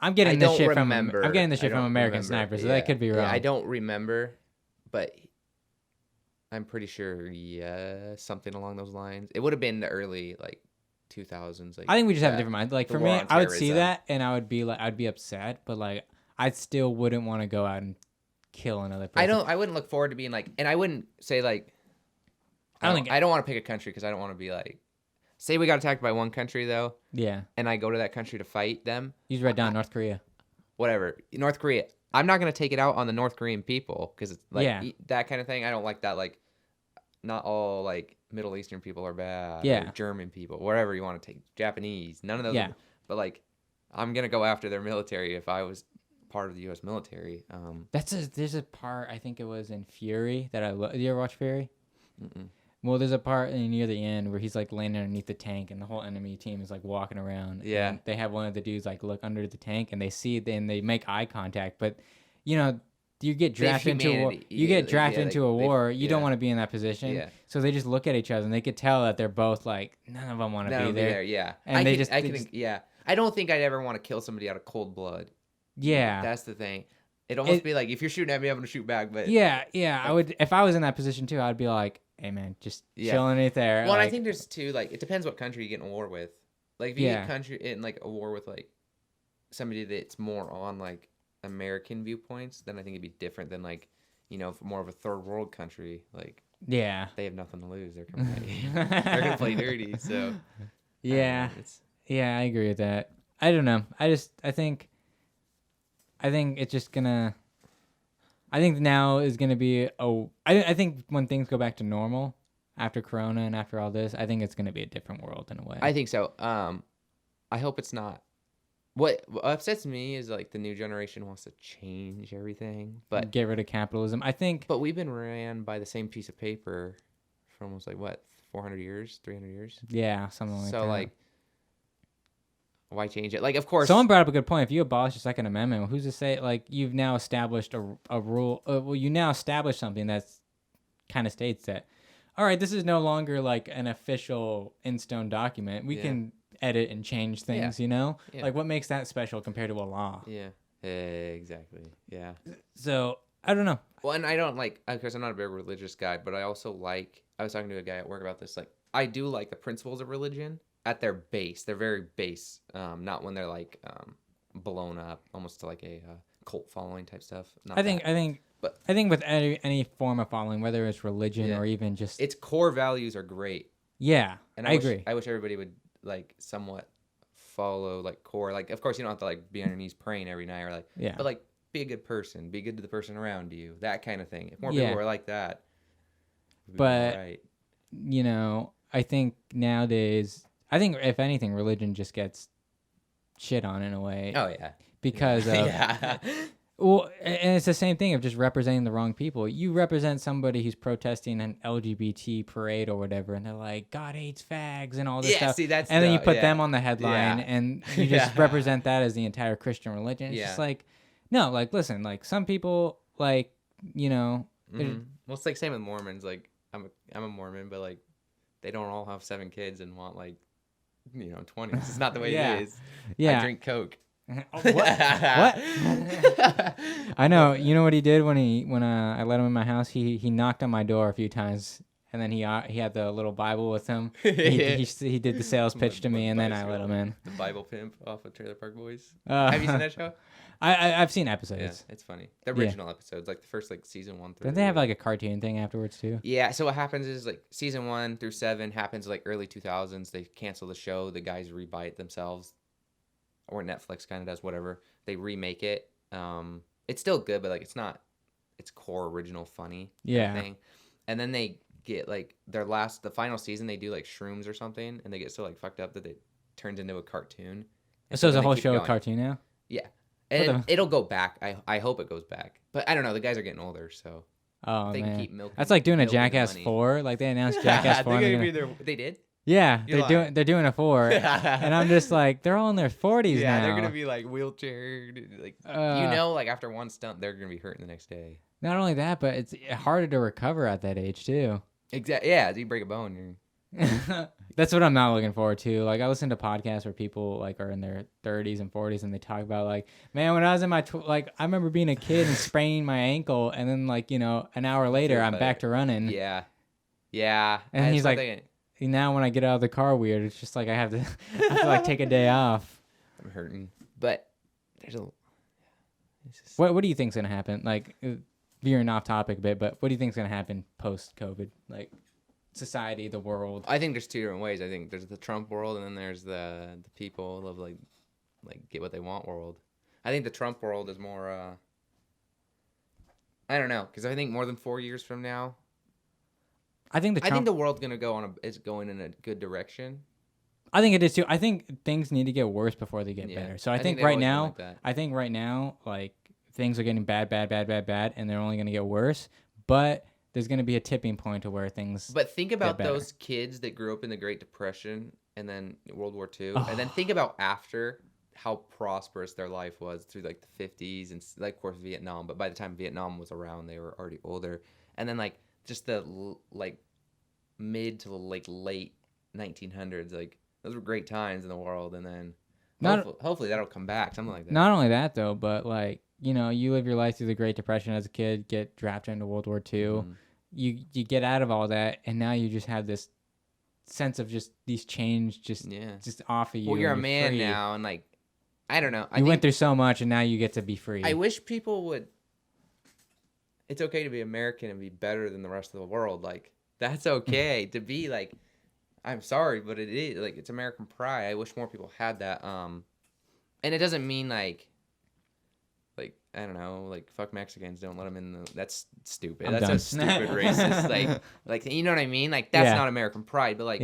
"I'm getting this shit from American Sniper," so that could be wrong. Yeah, I don't remember, but I'm pretty sure. Yeah, something along those lines. It would have been the early like 2000s. Like I think we just have a different mind. Like for me, I would see terrorism. that, and I would be like, I'd be upset, but like, I still wouldn't want to go out and kill another person. I wouldn't look forward to being like, and I wouldn't say like. I don't want to pick a country because I don't want to be like, say we got attacked by one country though. Yeah. And I go to that country to fight them. You just write down North Korea. Whatever. North Korea. I'm not going to take it out on the North Korean people because it's like that kind of thing. I don't like that. Like, not all like Middle Eastern people are bad. Yeah. Or German people, wherever you want to take. Japanese. None of those. Yeah. But like, I'm going to go after their military if I was part of the U.S. military. There's a part, I think it was in Fury that I love. Did you ever watch Fury? Mm-mm. Well, there's a part near the end where he's like laying underneath the tank, and the whole enemy team is like walking around. Yeah. And they have one of the dudes like look under the tank, and they see it, and they make eye contact. But, you know, you get drafted into a war. You get drafted into a war. You don't want to be in that position. Yeah. So they just look at each other, and they could tell that they're both like none of them want to be there. Yeah. And I don't think I'd ever want to kill somebody out of cold blood. Yeah. That's the thing. It'd almost be like if you're shooting at me, I'm gonna shoot back. But I would if I was in that position too. I'd be like, hey man, just chilling it there. Well, I think there's two. Like, it depends what country you get in a war with. Like, if you get country in like a war with like somebody that's more on like American viewpoints, then I think it'd be different than like, you know, more of a third world country. Like, they have nothing to lose. They're gonna play dirty. So I agree with that. I don't know. I think it's just gonna. I think now is gonna be I think when things go back to normal after Corona and after all this, I think it's gonna be a different world in a way. I think so. I hope it's not. What upsets me is like the new generation wants to change everything, but get rid of capitalism. I think. But we've been ran by the same piece of paper for almost like what 400 years, 300 years. Yeah, something like that. So like. Why change it? Like, of course. Someone brought up a good point. If you abolish the Second Amendment, who's to say, like, you've now established a rule. You now establish something that's kind of states that, all right, this is no longer like an official in-stone document. We can edit and change things, you know? Yeah. Like, what makes that special compared to a law? Yeah, exactly. Yeah. So, I don't know. Well, and I don't like, of course, I'm not a big religious guy, but I also like, I was talking to a guy at work about this. Like, I do like the principles of religion. At their base, they're very base. Not when they're like blown up, almost to like a cult following type stuff. I think with any form of following, whether it's religion or even just its core values are great. Yeah, and I agree. I wish everybody would like somewhat follow like core. Like, of course, you don't have to like be on your knees praying every night or like, but like be a good person, be good to the person around you, that kind of thing. If more people were like that, but you know, I think nowadays. I think if anything, religion just gets shit on in a way. Oh yeah. Because of well, and it's the same thing of just representing the wrong people. You represent somebody who's protesting an LGBT parade or whatever, and they're like, God hates fags and all this stuff. See, that's and then you put them on the headline, and you just represent that as the entire Christian religion. It's just like, no, like listen, like some people, like you know. Well, it's like same with Mormons. Like I'm a Mormon, but like they don't all have 7 kids and want like. 20s. It's not the way it is. Yeah. I drink Coke. What? I know. You know what he did when I let him in my house? He knocked on my door a few times, and then he had the little Bible with him. He did the sales pitch to me, and then I let him in. The Bible Pimp off of Trailer Park Boys. Have you seen that show? I've seen episodes. Yeah, it's funny. The original episodes, like the first like season 1 through. Did they have like a cartoon thing afterwards too? Yeah. So what happens is like season 1 through 7 happens like early 2000s. They cancel the show. The guys rebuy it themselves, or Netflix kind of does whatever. They remake it. It's still good, but like it's not its core original funny thing. And then they get like the final season, they do like shrooms or something, and they get so like fucked up that it turns into a cartoon. And So it's then a they whole keep show a going. cartoon now. Yeah, What and the- it'll go back. I hope it goes back, but I don't know. The guys are getting older, so Oh they can man, keep milking. that's like doing a milking the Jackass money. 4. Like they announced Jackass 4. And They did. yeah, You're lying. they're doing a 4, and I'm just like, they're all in their 40s Yeah, now. they're gonna be like wheelchair, like like after one stunt, they're gonna be hurting the next day. Not only that, but it's harder to recover at that age too. Exactly. Yeah, you break a bone. That's what I'm not looking forward to. Like I listen to podcasts where people like are in their 30s and 40s and they talk about like, man, when I was in my like I remember being a kid and spraining my ankle, and then like an hour later I'm back to running. Yeah, yeah. And he's like, now when I get out of the car, weird. It's just like I have to like take a day off. I'm hurting, but there's a. What do you think's gonna happen? Like veering off topic a bit, but what do you think's gonna happen post COVID? Like society, the world. I think there's two different ways. I think there's the Trump world, and then there's the people of like get what they want world. I think the Trump world is more. I don't know, because I think more than 4 years from now, I think the world's gonna is going in a good direction. I think it is too. I think things need to get worse before they get better. So I think right now, like things are getting bad, and they're only gonna get worse. But there's going to be a tipping point to where things. But think about those kids that grew up in the Great Depression and then World War II, and then think about after how prosperous their life was through like the 50s and like of course Vietnam. But by the time Vietnam was around, they were already older, and then like just the like mid to like late 1900s, like those were great times in the world, and then hopefully that'll come back, something like that. Not only that though, but like you live your life through the Great Depression as a kid, get drafted into World War II. Mm-hmm. You get out of all that, and now you just have this sense of just these change just off of you. Well, you're a man free. Now, and like I don't know. You went through so much, and now you get to be free. I wish people would. It's okay to be American and be better than the rest of the world. Like that's okay to be like. I'm sorry, but it is like it's American pride. I wish more people had that. And it doesn't mean like I don't know, like fuck Mexicans, don't let them in the. That's stupid. That's a stupid racist. Like you know what I mean? Like that's not American pride, but like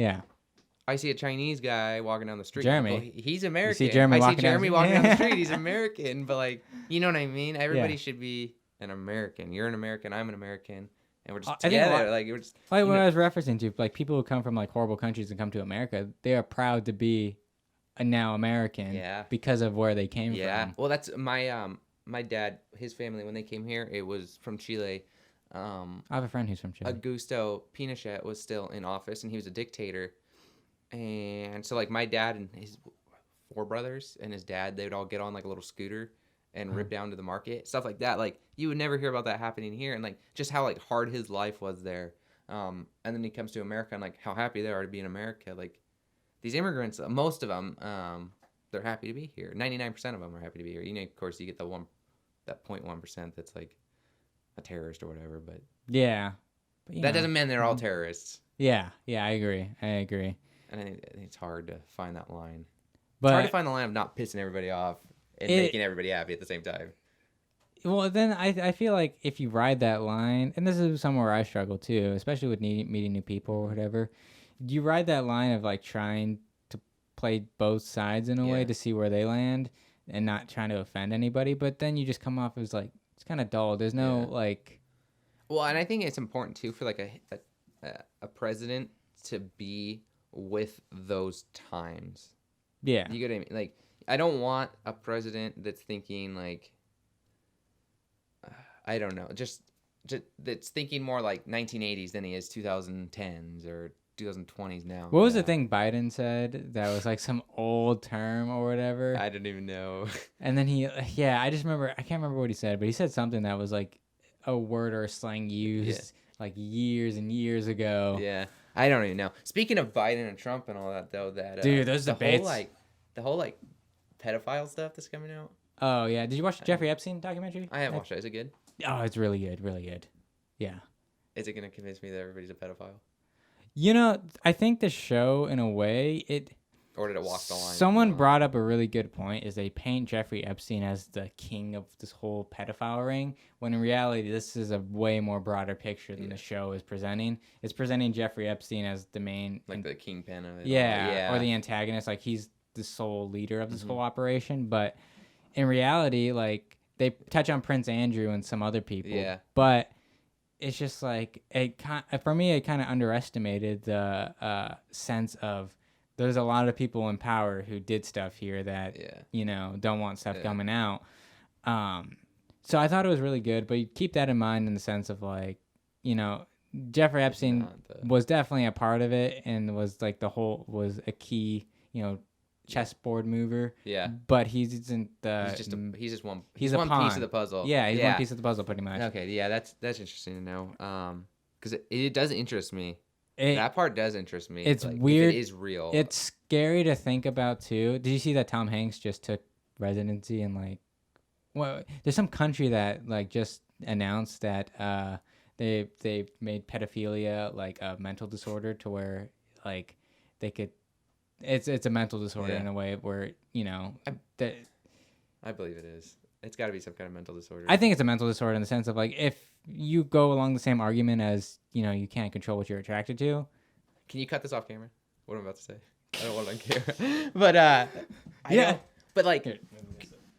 I see a Chinese guy walking down the street. Jeremy, well, he's American. You see Jeremy I see Jeremy walking down the street. He's American, but like you know what I mean? Everybody should be an American. You're an American. I'm an American. And we're just together. Like we're just like what I was referencing to, like people who come from like horrible countries and come to America, they are proud to be a now American because of where they came from. Yeah. Well, that's my dad, his family when they came here, it was from Chile. I have a friend who's from Chile. Augusto Pinochet was still in office, and he was a dictator. And so like my dad and his 4 brothers and his dad, they would all get on like a little scooter and rip down to the market, stuff like that. Like you would never hear about that happening here, and like just how like hard his life was there. And then he comes to America and like how happy they are to be in America. Like these immigrants, most of them, they're happy to be here. 99% of them are happy to be here. Of course, you get that 0.1% that's like a terrorist or whatever. But yeah, that doesn't mean they're all terrorists. Yeah, I agree. And I think it's hard to find that line. But it's hard to find the line of not pissing everybody off and making everybody happy at the same time. Well, then I feel like if you ride that line, and this is somewhere I struggle too, especially with meeting new people or whatever, you ride that line of like trying to play both sides in a way to see where they land and not trying to offend anybody, but then you just come off as like, it's kind of dull. There's no like... Well, and I think it's important too for like a president to be with those times. Yeah. You get what I mean? Like, I don't want a president that's thinking like, I don't know, just that's thinking more like 1980s than he is 2010s or 2020s now. What was the thing Biden said that was like some old term or whatever? I didn't even know. And then I just remember, I can't remember what he said, but he said something that was like a word or a slang used like years and years ago. Yeah. I don't even know. Speaking of Biden and Trump and all that, though, dude, those debates, the whole pedophile stuff that's coming out. Oh yeah, did you watch the Jeffrey Epstein documentary? I haven't watched it. Is it good? Oh, it's really good, really good. Yeah. Is it gonna convince me that everybody's a pedophile? I think the show, in a way, Or did it walk the line? Someone brought up a really good point, is they paint Jeffrey Epstein as the king of this whole pedophile ring, when in reality, this is a way more broader picture than the show is presenting. It's presenting Jeffrey Epstein as the main... Like the kingpin of it. Yeah, or the antagonist. Like, he's the sole leader of this whole operation. But in reality, like, they touch on Prince Andrew and some other people. Yeah. But it's just like, for me, it kind of underestimated the sense of... There's a lot of people in power who did stuff here that, don't want stuff coming out. So I thought it was really good, but you keep that in mind in the sense of like, Jeffrey Epstein was definitely a part of it and was like was a key, chessboard mover. Yeah. But he's isn't the... He's one piece of the puzzle. Yeah, he's one piece of the puzzle pretty much. Okay, yeah, that's interesting to know. Because it does interest me. That part does interest me. It's like, weird. It is real. It's scary to think about too. Did you see that Tom Hanks just took residency in like, well, there's some country that like just announced that they made pedophilia like a mental disorder to where like they could, it's a mental disorder in a way where I believe it is. It's got to be some kind of mental disorder. I think it's a mental disorder in the sense of like if you go along the same argument as you can't control what you're attracted to. Can you cut this off camera? What I'm about to say. I don't want it on camera. But but like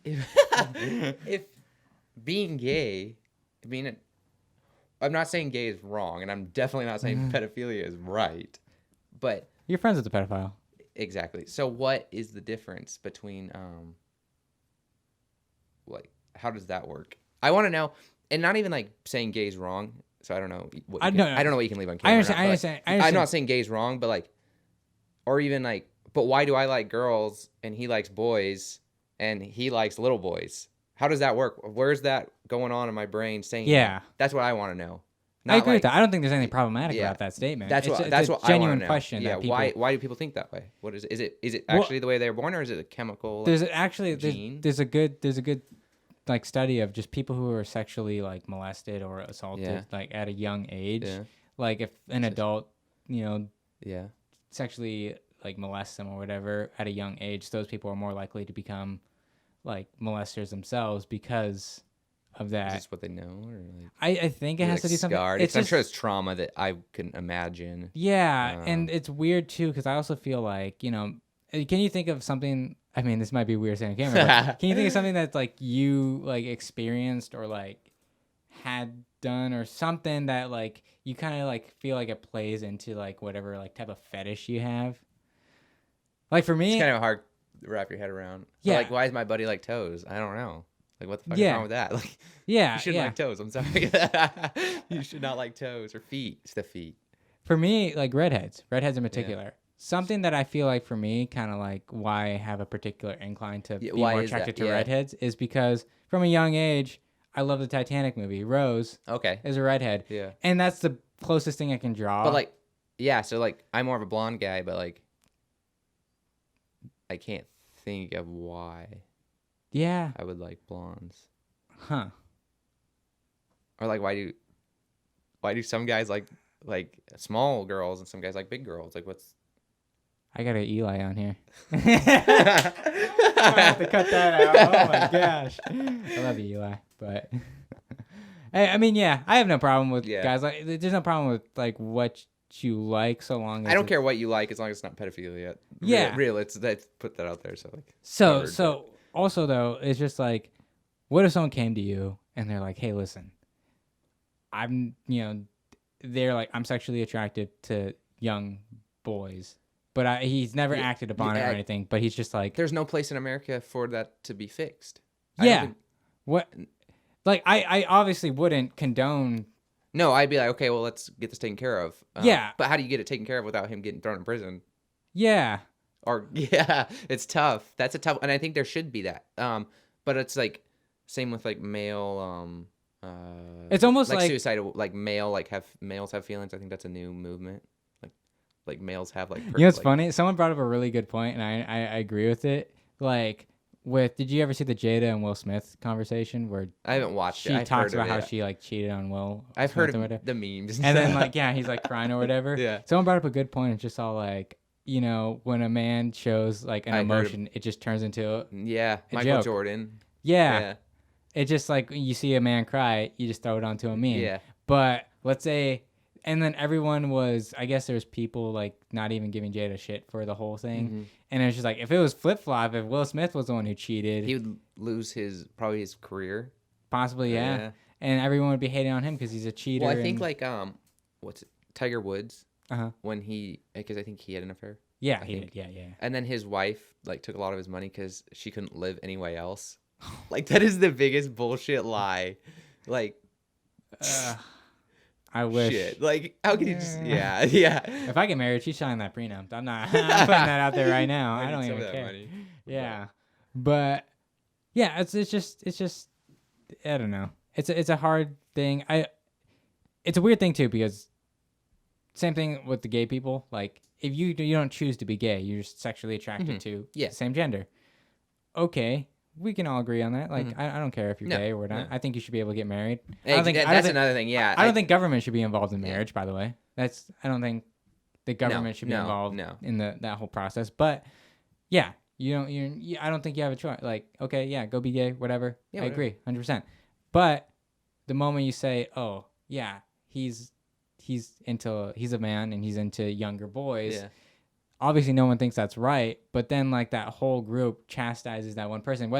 if being gay, I'm not saying gay is wrong, and I'm definitely not saying pedophilia is right. But you're friends with the pedophile. Exactly. So what is the difference between like how does that work? I want to know, and not even like saying gay is wrong. So I don't know. I don't know what you can leave on camera. I understand. I'm not saying gay is wrong, but like, or even like, but why do I like girls and he likes boys and he likes little boys? How does that work? Where's that going on in my brain saying? Yeah, that's what I want to know. I agree with that. I don't think there's anything problematic about that statement. That's what a genuine question. Yeah. Why do people think that way? What is it? Is it actually the way they were born, or is it a chemical? There's actually there's a good like study of just people who are sexually like molested or assaulted like at a young age. Yeah. Like if an adult, sexually like molests them or whatever at a young age, those people are more likely to become like molesters themselves because of that. Is this what they know, or like, I think it has to do something. I'm sure it's trauma that I can imagine. Yeah, and it's weird too because I also feel like can you think of something? I mean, this might be weird saying on camera, but can you think of something that's like you like experienced or like had done or something that like you kind of like feel like it plays into like whatever like type of fetish you have? Like for me, it's kind of hard to wrap your head around. Yeah, like why is my buddy like toes? I don't know. Like what the fuck is wrong with that? Like you shouldn't like toes. I'm sorry. You should not like toes or feet. It's the feet. For me, like redheads in particular. Yeah. Something that I feel like for me, kind of like why I have a particular incline to be more attracted to redheads is because from a young age, I love the Titanic movie. Rose is a redhead. Yeah. And that's the closest thing I can draw. But like, so like I'm more of a blonde guy, but like I can't think of why. Yeah. I would like blondes. Huh. Or like why do some guys like small girls and some guys like big girls? Like what's... I got an Eli on here. I have to cut that out. Oh my gosh. I love you, Eli. But I mean, yeah, I have no problem with guys. Like, there's no problem with like what you like, so long as I don't care what you like, as long as it's not pedophilia. Yeah, real. Let's put that out there. So like. So also though, it's just like, what if someone came to you and they're like, "Hey, listen, I'm they're like I'm sexually attracted to young boys." But he's never acted upon it or anything. But he's just like... There's no place in America for that to be fixed. What? Like, I obviously wouldn't condone... No, I'd be like, okay, well, let's get this taken care of. But how do you get it taken care of without him getting thrown in prison? Yeah. Or, it's tough. That's a tough... And I think there should be that. But it's like... Same with, like, male... it's almost like... suicide, like, males have feelings. I think that's a new movement. Like males have like... it's funny. Someone brought up a really good point, and I agree with it. Like, did you ever see the Jada and Will Smith conversation where I haven't watched it? She talks about how she like cheated on Will. I've heard of the memes, and then like he's like crying or whatever. Yeah. Someone brought up a good point. It's just all like you know, when a man shows like an I heard emotion, it just turns into Yeah, a Michael joke. Jordan. Yeah. Yeah. It's just like you see a man cry, you just throw it onto a meme. Yeah. But let's say, and then everyone was, I guess there's people like not even giving Jada shit for the whole thing. Mhm. And it's just like, if it was flip flop, if Will Smith was the one who cheated, He would lose probably his career. possibly, yeah. And everyone would be hating on him because he's a cheater. Well, I think and, like what's it? Tiger Woods uh-huh. when because I think he had an affair. Yeah, he did. Yeah. And then his wife like took a lot of his money because she couldn't live anywhere else. Like that is the biggest bullshit lie. Like, I wish. shit. Like, how can you just? Yeah. If I get married, she's signing that prenup. I'm not. I'm putting that out there right now. I don't need some even of that care. money. Yeah, but yeah, it's just I don't know. It's a hard thing. It's a weird thing too because same thing with the gay people. Like if you don't choose to be gay, you're just sexually attracted to the same gender. Okay, we can all agree on that. Like I don't care if you're gay or not. I think you should be able to get married. That's another thing. Yeah. I don't think government should be involved in marriage. By the way, I don't think the government should be involved in that whole process. But yeah, I don't think you have a choice. Like, okay, yeah, go be gay, whatever. I agree, 100%. But the moment you say, oh yeah, he's a man and he's into younger boys. Yeah. Obviously, no one thinks that's right. But then, like that whole group chastises that one person,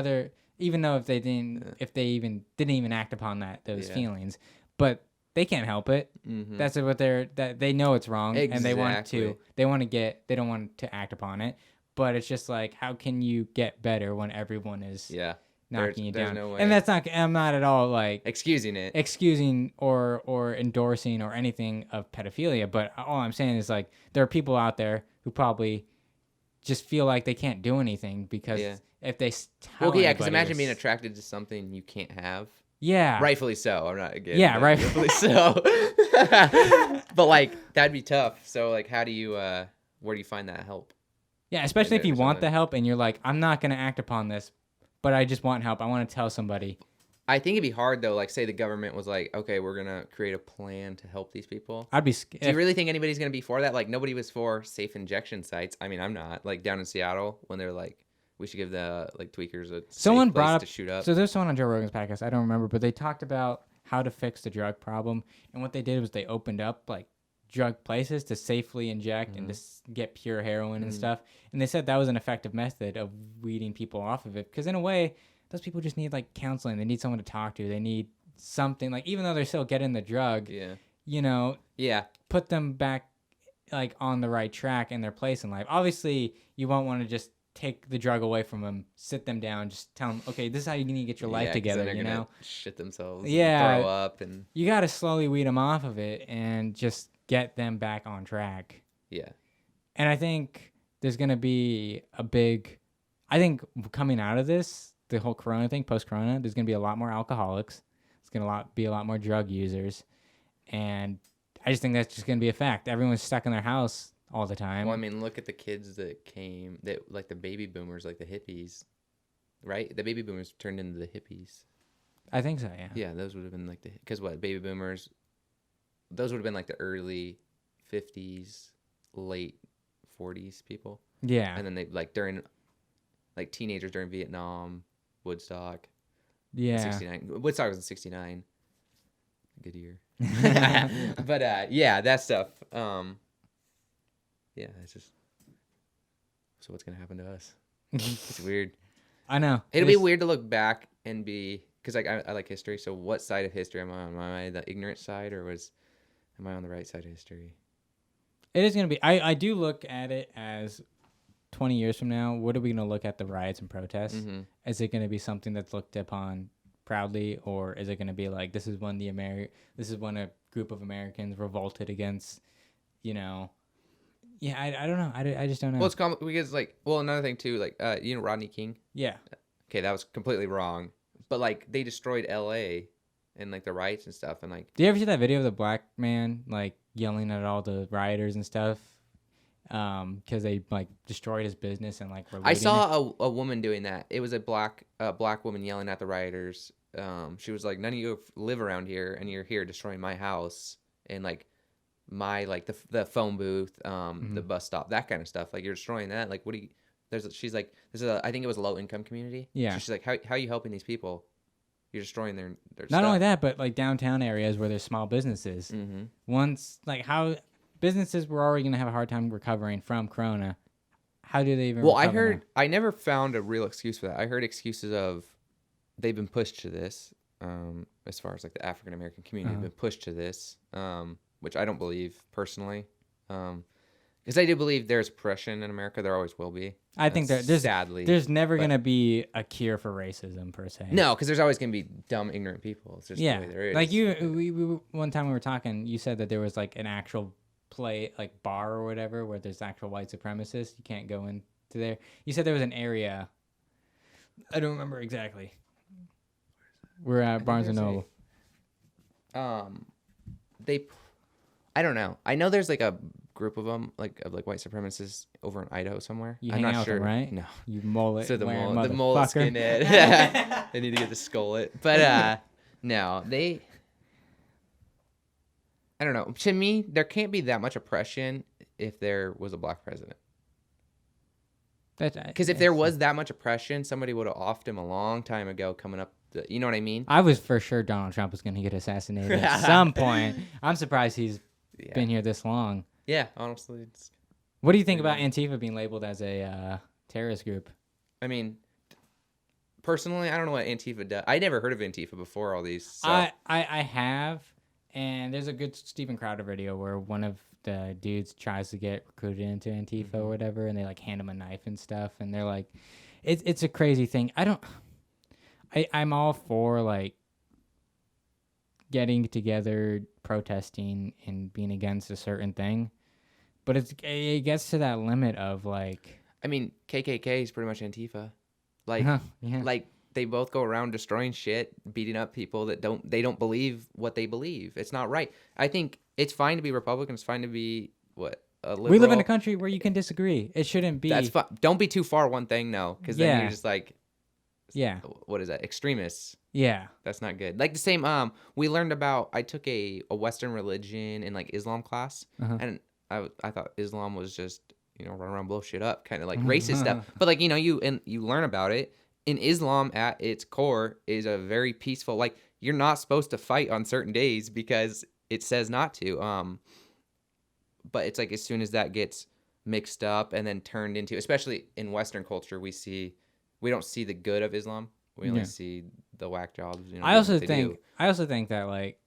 even though if they even didn't even act upon those feelings, but they can't help it. Mm-hmm. That's what they know it's wrong, and they want don't want to act upon it. But it's just like, how can you get better when everyone is knocking you down? No way. And I'm not at all like excusing or endorsing or anything of pedophilia. But all I'm saying is like there are people out there who probably just feel like they can't do anything because if they because imagine being attracted to something you can't have. Yeah, rightfully so. I'm not again. Yeah, rightfully so. But like that'd be tough. So like, how do you? Where do you find that help? Yeah, especially if you want the help and you're like, I'm not gonna act upon this, but I just want help. I want to tell somebody. I think it'd be hard though. Like, say the government was like, okay, we're gonna create a plan to help these people. I'd be. Do you really think anybody's gonna be for that? Like, nobody was for safe injection sites. I mean, I'm not. Like down in Seattle when they're like, we should give the like tweakers a safe place to shoot up. So there's someone on Joe Rogan's podcast. I don't remember, but they talked about how to fix the drug problem, and what they did was they opened up like drug places to safely inject and to get pure heroin and stuff. And they said that was an effective method of weeding people off of it. Because in a way, those people just need like counseling. They need someone to talk to. They need something like, even though they're still getting the drug, put them back like on the right track in their place in life. Obviously, you won't want to just take the drug away from them, sit them down, just tell them, okay, this is how you need to get your life together. They're gonna shit themselves. Yeah, and throw up, and you got to slowly weed them off of it and just get them back on track. Yeah. And I think there's going to be coming out of this, the whole Corona thing, post-Corona, there's going to be a lot more alcoholics. It's going to be a lot more drug users. And I just think that's just going to be a fact. Everyone's stuck in their house all the time. Well, I mean, look at the kids like the baby boomers, like the hippies, right? The baby boomers turned into the hippies. I think so, yeah. Yeah, those would have been like because baby boomers, those would have been like the early 50s, late 40s people. Yeah. And then they during teenagers during Vietnam, Woodstock. Yeah. 69. Woodstock was in 69. Good year. But that stuff. Yeah, it's just. So what's gonna happen to us? It's weird. I know. It'll be weird to look back and be because I like history. So what side of history am I on? Am I the ignorant side am I on the right side of history? It is going to be. I do look at it as 20 years from now, what are we going to look at the riots and protests? Mm-hmm. Is it going to be something that's looked upon proudly, or is it going to be like, this is when a group of Americans revolted against, I don't know. I just don't know. Well, it's common because another thing too, Rodney King? Yeah. Okay, that was completely wrong. But they destroyed LA and the riots and stuff, and do you ever see that video of the black man yelling at all the rioters and stuff because they destroyed his business and were I saw a woman doing that. It was a black woman yelling at the rioters. She was like, none of you live around here and you're here destroying my house, and my like the phone booth, the bus stop, that kind of stuff. Like you're destroying that. Like what do you? She's like, this is I think it was a low income community. Yeah. So she's like, how are you helping these people? You're destroying their Not stuff. only that, but like downtown areas where there's small businesses. Mm-hmm. Once like how businesses were already gonna have a hard time recovering from Corona. How do they even? Well, I heard I never found a real excuse for that. I heard excuses of they've been pushed to this. As far as like the African American community have been pushed to this, which I don't believe personally. Because I do believe there's oppression in America. There always will be. I think there's never going to be a cure for racism per se. No, because there's always going to be dumb, ignorant people. It's just the way there is. Like we one time we were talking, you said that there was like an actual like bar or whatever where there's actual white supremacists. You can't go into there. You said there was an area. I don't remember exactly. We're at Barnes and Noble. I don't know. I know there's like a group of them, like white supremacists over in Idaho somewhere. I'm not sure. Them, right? No, you mullet. So the mullet skinhead. They need to get the skullet, but no, I don't know. To me, there can't be that much oppression if there was a black president. Because if there was that much oppression, somebody would have offed him a long time ago. Coming up, you know what I mean? I was for sure Donald Trump was going to get assassinated at some point. I'm surprised he's been here this long. Yeah, honestly. What do you think about Antifa being labeled as a terrorist group? I mean, personally, I don't know what Antifa does. I never heard of Antifa before all these. So. I have, and there's a good Steven Crowder video where one of the dudes tries to get recruited into Antifa or whatever, and they like hand him a knife and stuff, and they're like, it's a crazy thing. I'm all for like getting together, protesting, and being against a certain thing, but it gets to that limit of like. I mean, KKK is pretty much Antifa, like like they both go around destroying shit, beating up people that don't believe what they believe. It's not right. I think it's fine to be Republican. It's fine to be a liberal. We live in a country where you can disagree. It shouldn't be. That's fine. Don't be too far one thing, no, because then you're just like. Yeah. What is that? Extremists. Yeah. That's not good. Like the same. We learned about. I took a Western religion in like Islam class, and I thought Islam was just run around blow shit up, kind of like racist stuff. But like you learn about it. In Islam, at its core, is a very peaceful. Like you're not supposed to fight on certain days because it says not to. But it's like as soon as that gets mixed up and then turned into, especially in Western culture, we don't see the good of Islam. We only see the whack jobs. I also think that like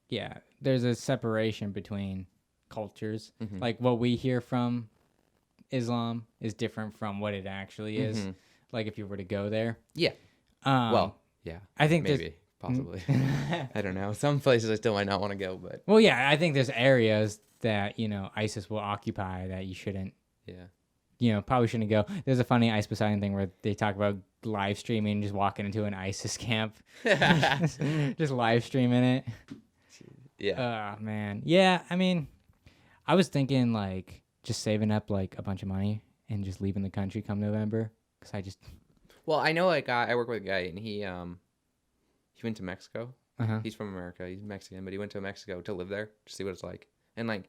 there's a separation between cultures. Like what we hear from Islam is different from what it actually is. Like if you were to go there. Yeah. I think maybe possibly. I don't know. Some places I still might not want to go, but. Well, yeah, I think there's areas that ISIS will occupy that you shouldn't. Yeah. Probably shouldn't go. There's a funny Ice Poseidon thing where they talk about live streaming, just walking into an ISIS camp, just live streaming it. Yeah. Oh man. Yeah. I mean, I was thinking like just saving up like a bunch of money and just leaving the country come November because I just. Well, I know a guy. I work with a guy, and he went to Mexico. He's from America. He's Mexican, but he went to Mexico to live there to see what it's like. And like,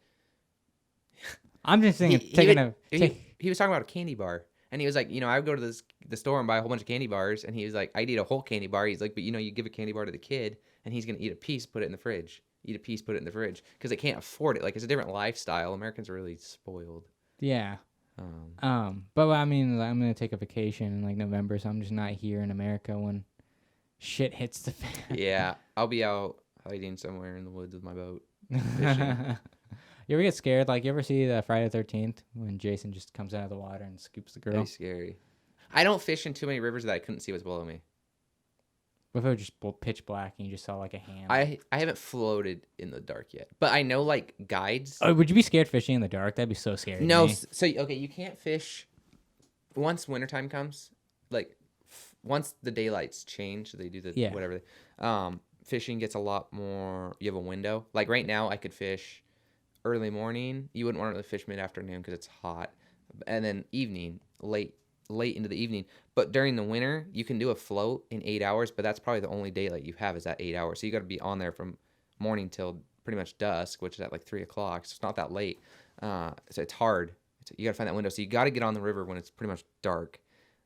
I'm just thinking he was talking about a candy bar, and he was like, I would go to the store and buy a whole bunch of candy bars, and he was like, I'd eat a whole candy bar. He's like, but you give a candy bar to the kid, and he's gonna eat a piece, put it in the fridge. Eat a piece, put it in the fridge, because they can't afford it. Like it's a different lifestyle. Americans are really spoiled. Yeah. But I mean, I'm gonna take a vacation in like November, so I'm just not here in America when shit hits the fan. Yeah, I'll be out hiding somewhere in the woods with my boat. You ever get scared? Like you ever see the Friday the 13th when Jason just comes out of the water and scoops the girl? Very scary. I don't fish in too many rivers that I couldn't see what's below me. What if it was just pitch black and you just saw like a hand? I haven't floated in the dark yet, but I know like guides. Oh, would you be scared fishing in the dark? That'd be so scary. No, so okay, you can't fish once wintertime comes. Like once the daylights change, they do the whatever. Fishing gets a lot more. You have a window. Like right now, I could fish early morning. You wouldn't want to fish mid afternoon because it's hot, and then evening, late into the evening. But during the winter, you can do a float in 8 hours, but that's probably the only daylight you have is that 8 hours. So you got to be on there from morning till pretty much dusk, which is at like 3 o'clock. So it's not that late. So it's hard. You got to find that window. So you got to get on the river when it's pretty much dark.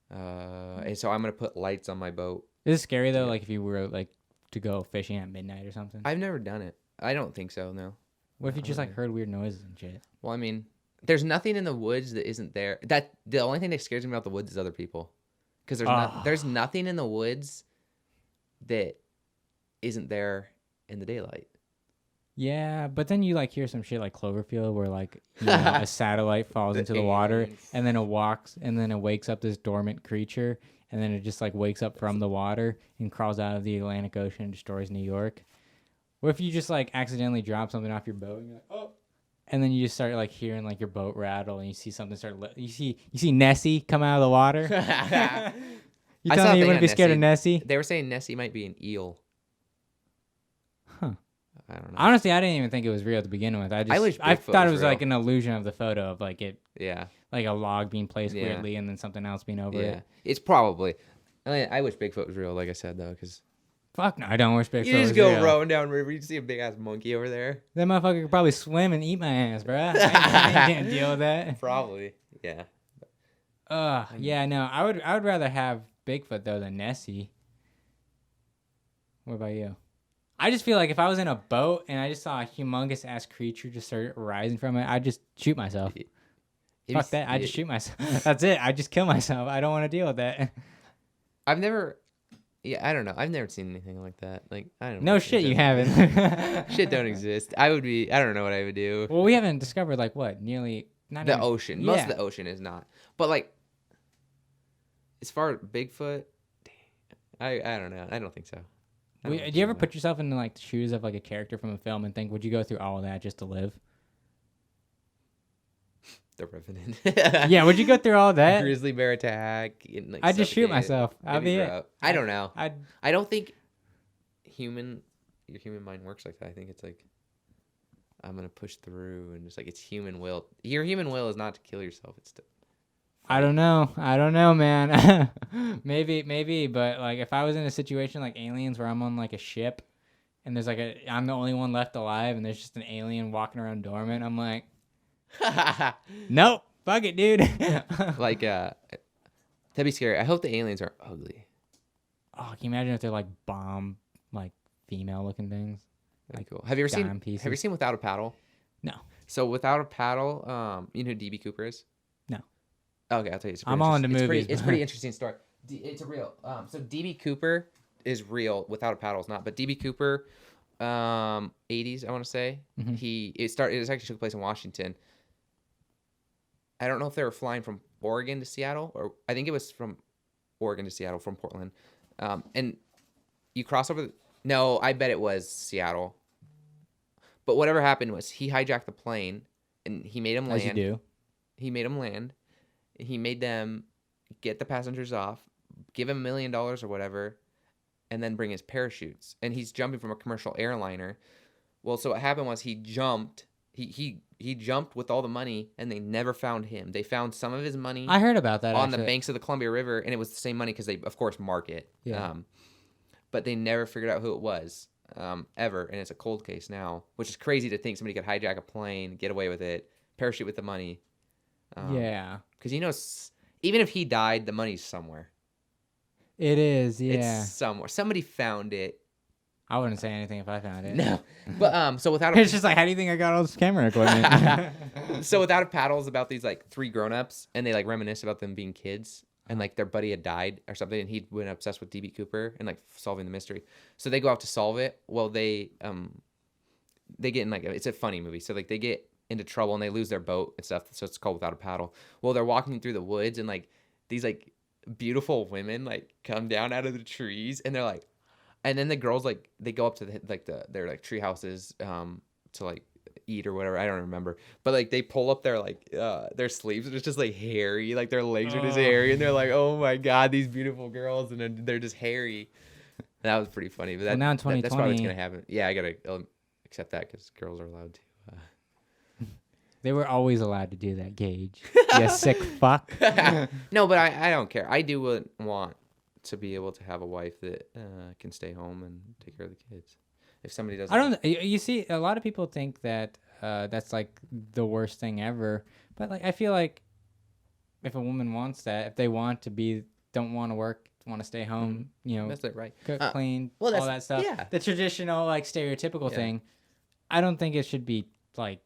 And so I'm going to put lights on my boat. Is it scary though? Like if you were like to go fishing at midnight or something? I've never done it. I don't think so, no. What if you just like heard weird noises and shit? Well, I mean, there's nothing in the woods that isn't there. The only thing that scares me about the woods is other people. Because there's nothing in the woods that isn't there in the daylight. Yeah, but then you like hear some shit like Cloverfield where like a satellite falls into the water and then it wakes up this dormant creature and then it just like wakes up from the water and crawls out of the Atlantic Ocean and destroys New York. What if you just like accidentally drop something off your boat and you're like, oh, and then you just start like hearing like your boat rattle and you see something you see Nessie come out of the water? You telling me you wouldn't be scared of Nessie? They were saying Nessie might be an eel. Huh. I don't know. Honestly, I didn't even think it was real to begin with. I thought it was like an illusion of the photo of like it. Yeah. Like a log being placed weirdly and then something else being over it. It's probably. I wish Bigfoot was real, like I said, though, because. Fuck no, I don't wish Bigfoot was real. You just go rowing down river, you see a big ass monkey over there. That motherfucker could probably swim and eat my ass, bro. I can't deal with that. Probably, yeah. Yeah, no, I would rather have Bigfoot though than Nessie. What about you? I just feel like if I was in a boat and I just saw a humongous ass creature just start rising from it, I'd just shoot myself. Fuck that. I just shoot myself. That's it. I just kill myself. I don't want to deal with that. I don't know. I've never seen anything like that. Like, I don't know. No shit, you haven't. Shit don't exist. I don't know what I would do. Well, we haven't discovered like what? The ocean. Most of the ocean is not. But like, as far as Bigfoot, I don't know. I don't think so. Do you ever put yourself in like the shoes of like a character from a film and think, would you go through all of that just to live? The Revenant. Yeah, would you go through all that? Grizzly bear attack. And, like, I'd just shoot myself. I'd be it. I don't know. I don't think your human mind works like that. I think it's like, I'm gonna push through and just like it's human will. Your human will is not to kill yourself. It's to. I don't know, man. maybe, but like if I was in a situation like Aliens where I'm on like a ship and there's like I'm the only one left alive and there's just an alien walking around dormant, I'm like, nope, fuck it, dude. Like, that'd be scary. I hope the aliens are ugly. Oh, can you imagine if they're like bomb, like female looking things? That'd be cool. Have you ever seen Without a Paddle? No. So Without a Paddle, you know who DB Cooper is? No. Okay, I'll tell you. I'm all into movies. It's a pretty interesting story. It's a real. So DB Cooper is real. Without a Paddle is not. But DB Cooper, 80s, I want to say. Mm-hmm. It actually took place in Washington. I don't know if they were flying from Oregon to Seattle, or I think it was from Oregon to Seattle from Portland. And you cross over. No, I bet it was Seattle. But whatever happened was he hijacked the plane and he made them land. As you do. He made them land. He made them get the passengers off, give him $1 million or whatever, and then bring his parachutes. And he's jumping from a commercial airliner. Well, so what happened was he jumped. He jumped with all the money, and they never found him. They found some of his money. I heard about that on the banks of the Columbia River, and it was the same money because they, of course, mark it. Yeah. But they never figured out who it was ever, and it's a cold case now, which is crazy to think somebody could hijack a plane, get away with it, parachute with the money. Yeah. Because, even if he died, the money's somewhere. It is, yeah. It's somewhere. Somebody found it. I wouldn't say anything if I found it. No. But, so Without It's just like, how do you think I got all this camera equipment? So Without a Paddle is about these, like, 3 grown-ups, and they, like, reminisce about them being kids. And, like, their buddy had died or something, and he'd been obsessed with DB Cooper and, like, solving the mystery. So they go out to solve it. Well, they get in, like, it's a funny movie. So, like, they get into trouble and they lose their boat and stuff. So it's called Without a Paddle. Well, they're walking through the woods and like these like beautiful women like come down out of the trees and they're like, and then the girls like they go up to their like tree houses to like eat or whatever. I don't remember, but like they pull up their sleeves and it's just like hairy, like their legs are just hairy and they're like, oh my god, these beautiful girls, and they're just hairy. That was pretty funny. But now in 2020, that's probably what's gonna happen. Yeah, I gotta accept that because girls are allowed to. They were always allowed to do that, Gage. You sick fuck. No, but I don't care. I do want to be able to have a wife that can stay home and take care of the kids. if somebody doesn't. I don't. You see, a lot of people think that that's like the worst thing ever. But like, I feel like if a woman wants that, if they want to be, don't want to work, want to stay home, That's it, right? cook, clean, well, all that stuff. Yeah. The traditional like stereotypical thing. I don't think it should be like.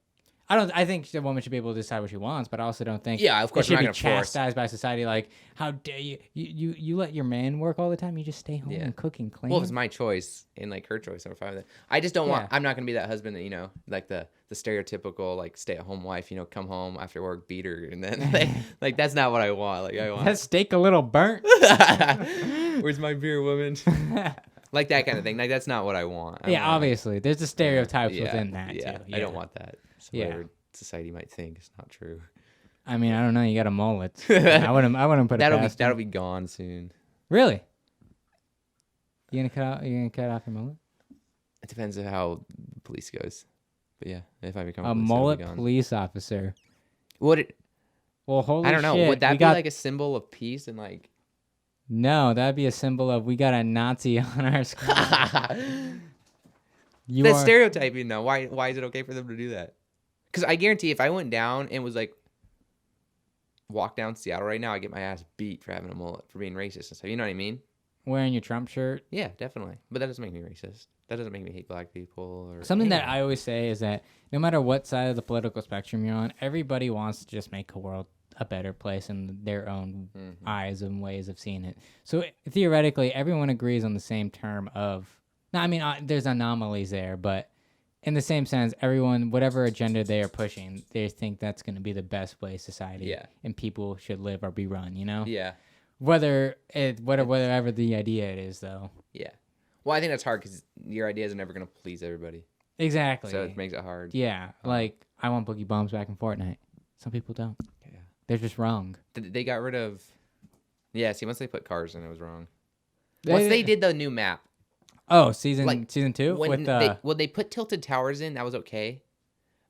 I think the woman should be able to decide what she wants, but I also don't think of course it should we're be not gonna force. chastised by society. Like, how dare you? You let your man work all the time. You just stay home and cook and clean. Well, if it's my choice and like her choice, I'm fine with it. I just don't want. I'm not gonna be that husband that like the stereotypical like stay at home wife. Come home after work, beat her, and then like that's not what I want. Like I want that steak a little burnt. Where's my beer, woman? Like that kind of thing. Like that's not what I want. Obviously, there's the stereotypes within that too. I don't want that. So whatever society might think is not true. I mean, I don't know. You got a mullet. I wouldn't put it past that'll be gone soon. Really? You gonna cut off your mullet? It depends on how the police goes. But yeah, if I become a mullet police officer. Would it? Well, holy shit. I don't know. Would that be like a symbol of peace and like? No, that'd be a symbol of we got a Nazi on our squad. That's stereotyping though. Why is it okay for them to do that? Because I guarantee if I went down and was like walk down Seattle right now, I get my ass beat for having a mullet, for being racist and stuff. You know what I mean? Wearing your Trump shirt? Yeah, definitely. But that doesn't make me racist. That doesn't make me hate black people. Or something that I always say is that no matter what side of the political spectrum you're on, everybody wants to just make the world a better place in their own eyes and ways of seeing it. So theoretically, everyone agrees on the same term of... Now, I mean, there's anomalies there, but in the same sense, everyone, whatever agenda they are pushing, they think that's going to be the best way society and people should live or be run, Yeah. Whatever the idea it is, though. Yeah. Well, I think that's hard because your ideas are never going to please everybody. Exactly. So it makes it hard. Yeah. Like, I want boogie bombs back in Fortnite. Some people don't. Yeah. They're just wrong. They got rid of... Yeah, see, once they put cars in, it was wrong. Once they did the new map. Oh, season 2? When they put Tilted Towers in, that was okay.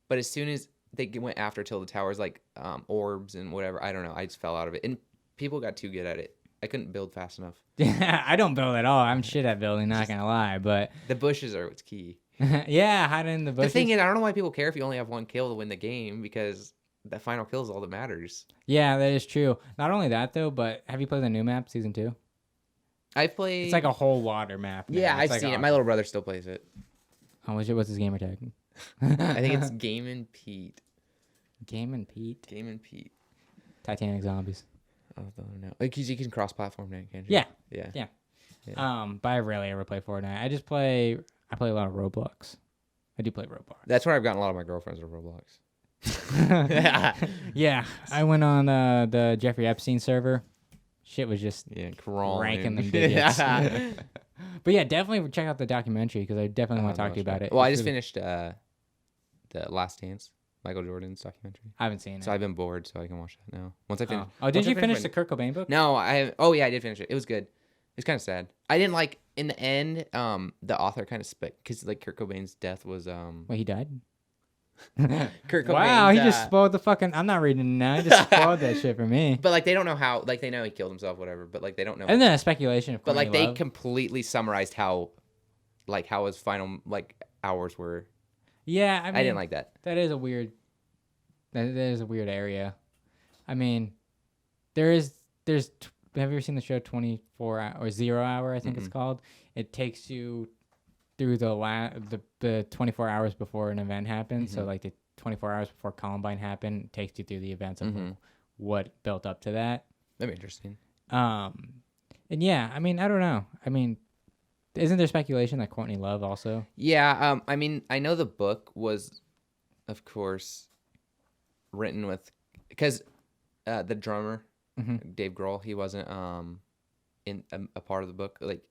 But as soon as they went after Tilted Towers, like orbs and whatever, I don't know. I just fell out of it. And people got too good at it. I couldn't build fast enough. Yeah, I don't build at all. I'm shit at building, not going to lie. But the bushes are what's key. Yeah, hiding in the bushes. The thing is, I don't know why people care if you only have one kill to win the game, because that final kill is all that matters. Yeah, that is true. Not only that, though, but have you played the new map, Season 2? I played... It's like a whole water map. Now. Yeah, I've seen it. My little brother still plays it. Oh, what's his gamer tag? I think it's Game and Pete. Game and Pete? Game and Pete. Titanic Zombies. I don't know. Like, you can cross-platform now, can't Yeah. you? Yeah. But I rarely ever play Fortnite. I play a lot of Roblox. I do play Roblox. That's where I've gotten a lot of my girlfriends with Roblox. Yeah. I went on the Jeffrey Epstein server. Shit was just ranking them digits. But yeah, definitely check out the documentary because I definitely want to talk to you about it. Well, I just finished The Last Dance, Michael Jordan's documentary. I haven't seen it. So I've been bored, so I can watch that now. Once I finish. Oh, did you finish the Kurt Cobain book? No, Oh yeah, I did finish it. It was good. It's kind of sad. I didn't like in the end. The author kind of spit because like Kurt Cobain's death was Wait, he died. Kurt Cobain. Wow, he just spoiled the fucking. I'm not reading it now. He just spoiled that shit for me. But like they don't know how. Like they know he killed himself, whatever. But like they don't know. And then a speculation. Of but like Courtney they completely summarized how his final hours were. Yeah, I didn't like that. That is a weird. That is a weird area. I mean, there's. Have you ever seen the show 24 Hour or 0 Hour? I think it's called. It takes you through the 24 hours before an event happens. So like the 24 hours before Columbine happened, it takes you through the events of what built up to that. That'd be interesting. And yeah, I mean, I don't know. I mean, isn't there speculation that Courtney Love also? Yeah. I mean, I know the book was, of course, written with because the drummer Dave Grohl, he wasn't in a part of the book. Like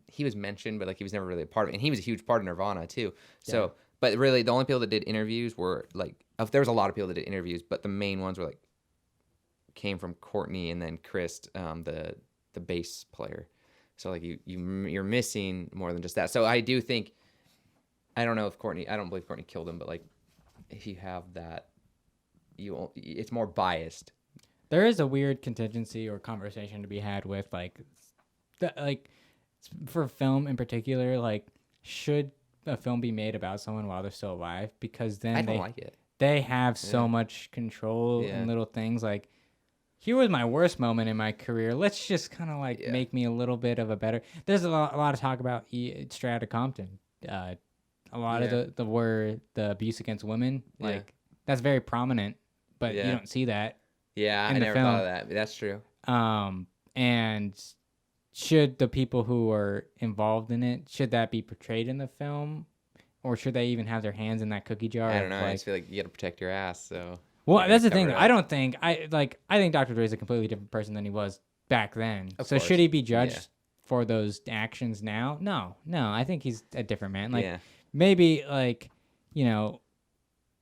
he was mentioned, but like he was never really a part of it. And he was a huge part of Nirvana too. So, yeah. But really, the only people that did interviews were like, there was a lot of people that did interviews, but the main ones were like came from Courtney and then Chris, the bass player. So like you're missing more than just that. So I do think, I don't believe Courtney killed him, but like if you have that, it's more biased. There is a weird contingency or conversation to be had with like for film in particular. Like should a film be made about someone while they're still alive? Because then I don't like it. they have so Yeah. much control Yeah. and little things like, here was my worst moment in my career. Let's just kind of like Yeah. make me a little bit of a better. There's a lot of talk about Strata Compton. A lot Yeah. of the abuse against women, Yeah. like that's very prominent, but you Yeah. don't see that. Yeah, in I the never film. thought of that. That's true. And should the people who are involved in it, should that be portrayed in the film, or should they even have their hands in that cookie jar? I don't know. I Like, just feel like you got to protect your ass. So. well, you that's the gotta thing. cover it I up. don't think I think Dr. Dre is a completely different person than he was back then. Of So course. should he be judged Yeah. for those actions now? No. I think he's a different man. Like Yeah. maybe like, you know,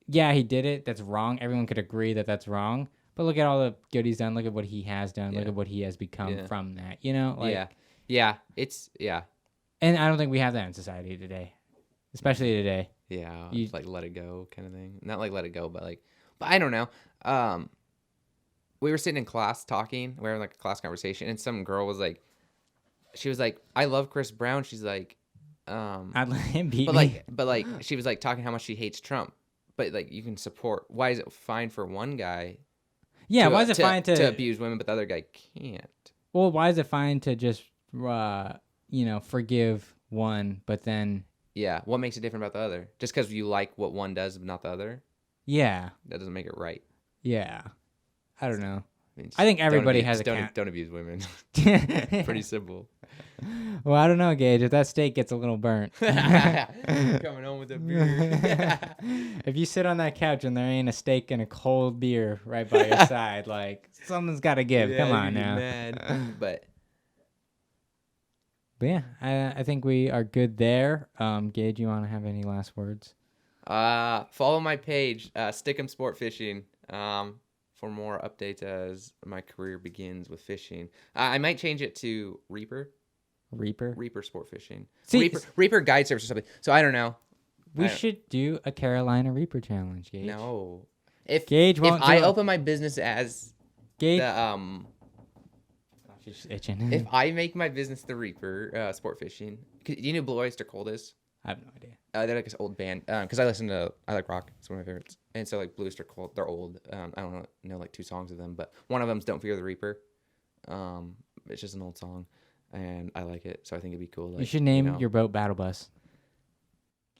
yeah, he did it. That's wrong. Everyone could agree that that's wrong. But look at all the good he's done. Look at what he has done. Look Yeah. at what he has become Yeah. from that. You know, like, Yeah. Yeah. It's yeah. and I don't think we have that in society today, especially today. Yeah. You- Like let it go kind of thing. Not like let it go, but like. But I don't know. We were sitting in class talking. We were in like a class conversation, and some girl was like, she was like, "I love Chris Brown." She's like, I'd let him beat but me. like she was like talking how much she hates Trump, but like you can support. Why is it fine for one guy? Yeah, to, why is it fine to abuse women, but the other guy can't? Well, why is it fine to just forgive one, but then Yeah, what makes it different about the other? Just because you like what one does, but not the other, yeah, that doesn't make it right. yeah. I don't know. I mean, I think don't everybody abuse- has a don't, cat. don't abuse women. Pretty Pretty simple. Well, I don't know, Gage. If that steak gets a little burnt, Coming home with a beer. if you sit on that couch and there ain't a steak and a cold beer right by your side, like something's got to give. Come on now. Mad. But yeah, I think we are good there. Gage, you want to have any last words? follow my page, Stickum Sport Fishing, for more updates as my career begins with fishing. I might change it to Reaper Sport Fishing. See, Reaper Guide Service or something. So I don't know. we should do a Carolina Reaper challenge, Gage. No. If Gage won't I do it. open my business as Gage, the she's just itching. if I make my business the Reaper Sport Fishing, do you know who Blue Oyster Cult is? I have no idea. They're like this old band. Because I like rock. It's one of my favorites. And so like Blue Oyster Cult, they're old. I don't know like 2 songs of them, but one of them's "Don't Fear the Reaper." It's just an old song, and I like it. So I think it'd be cool. Like, You should name your boat Battle Bus.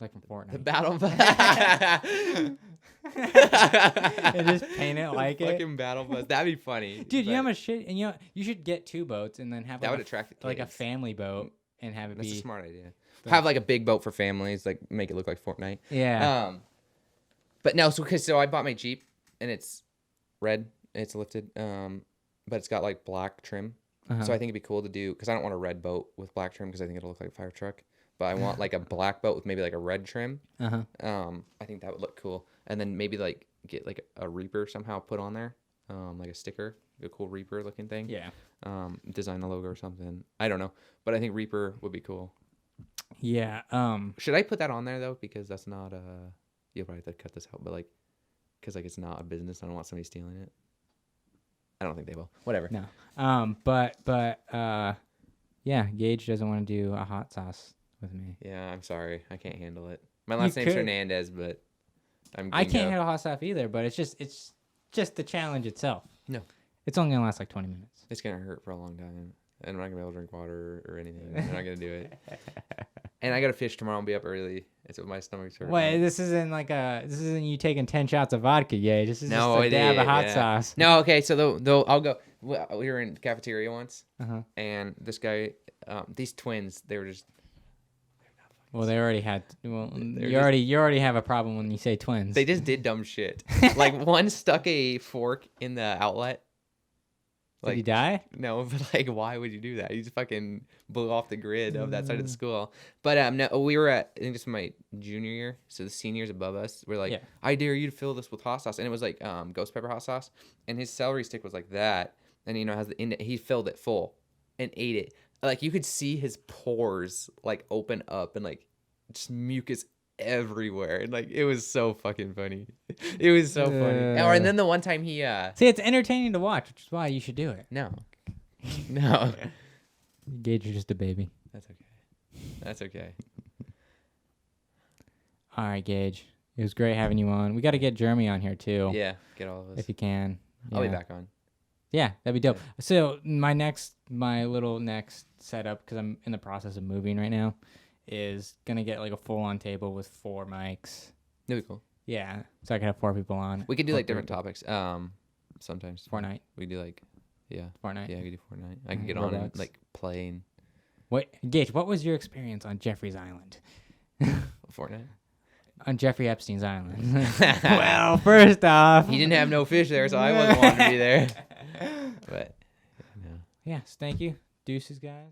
Like from Fortnite. the battle. And just paint it like it. Fucking battle bus. That'd be funny, Dude, you know how but much shit, and you should get 2 boats and then have that like would attract the like a kids. family boat and have it That's be a smart idea. the- Have like a big boat for families, like make it look like Fortnite. yeah. But no, so I bought my Jeep and it's red, it's lifted, but it's got like black trim. Uh-huh. So I think it'd be cool to do, because I don't want a red boat with black trim because I think it'll look like a fire truck. But I want like a black boat with maybe like a red trim. Uh-huh. I think that would look cool. And then maybe like get like a Reaper somehow put on there, like a sticker, a cool Reaper looking thing. Yeah. Design a logo or something. I don't know, but I think Reaper would be cool. Yeah. Should I put that on there though? Because that's not you'll probably have to cut this out, but like, because like it's not a business. I don't want somebody stealing it. I don't think they will. Whatever. No. But yeah, Gage doesn't want to do a hot sauce with me. Yeah, I'm sorry. I can't handle it. My last name's could. Hernandez, but I'm I can't Gringo. handle hot stuff either, but it's just the challenge itself. No. It's only gonna last like 20 minutes. It's gonna hurt for a long time, and I'm not gonna be able to drink water or anything. I'm not gonna do it. And I gotta fish tomorrow and be up early. It's what my stomach's hurting. Wait, this isn't you taking 10 shots of vodka, Gage. This is No, just a it dab is, of hot yeah. sauce. No, okay. So though I'll go. We were in the cafeteria once, Uh-huh. and this guy, these twins, they were just. Well, they already had. Well, They're you already have a problem when you say twins. They just did dumb shit. Like one stuck a fork in the outlet. Did he die? No, but like, why would you do that? He just fucking blew off the grid of that side of the school. But no, we were at, I think this was my junior year, so the seniors above us were like, Yeah. I dare you to fill this with hot sauce, and it was like ghost pepper hot sauce, and his celery stick was like that, and has he filled it full, and ate it. Like you could see his pores like open up and like just mucus everywhere, and like it was so fucking funny. It was so funny. And then the one time he See, it's entertaining to watch, which is why you should do it. no Gage, you're just a baby. that's okay. All right, Gage. It was great having you on. We got to get Jeremy on here too. Yeah, get all of us. If you can. I'll be Yeah. back on. Yeah, that'd be dope. So my little next setup, because I'm in the process of moving right now, is gonna get like a full-on table with 4 mics. That'd be cool. Yeah, so I can have 4 people on. We could do like different topics. Sometimes. Fortnite. We could do like, yeah. Fortnite. Yeah, I could do Fortnite. I could get on and Roblox. like playing What, Gage? What was your experience on Jeffrey's Island? Fortnite. On Jeffrey Epstein's island. Well, first off, He didn't have no fish there, so I wasn't wanting to be there. But, no. Yes, thank you. Deuces, guys.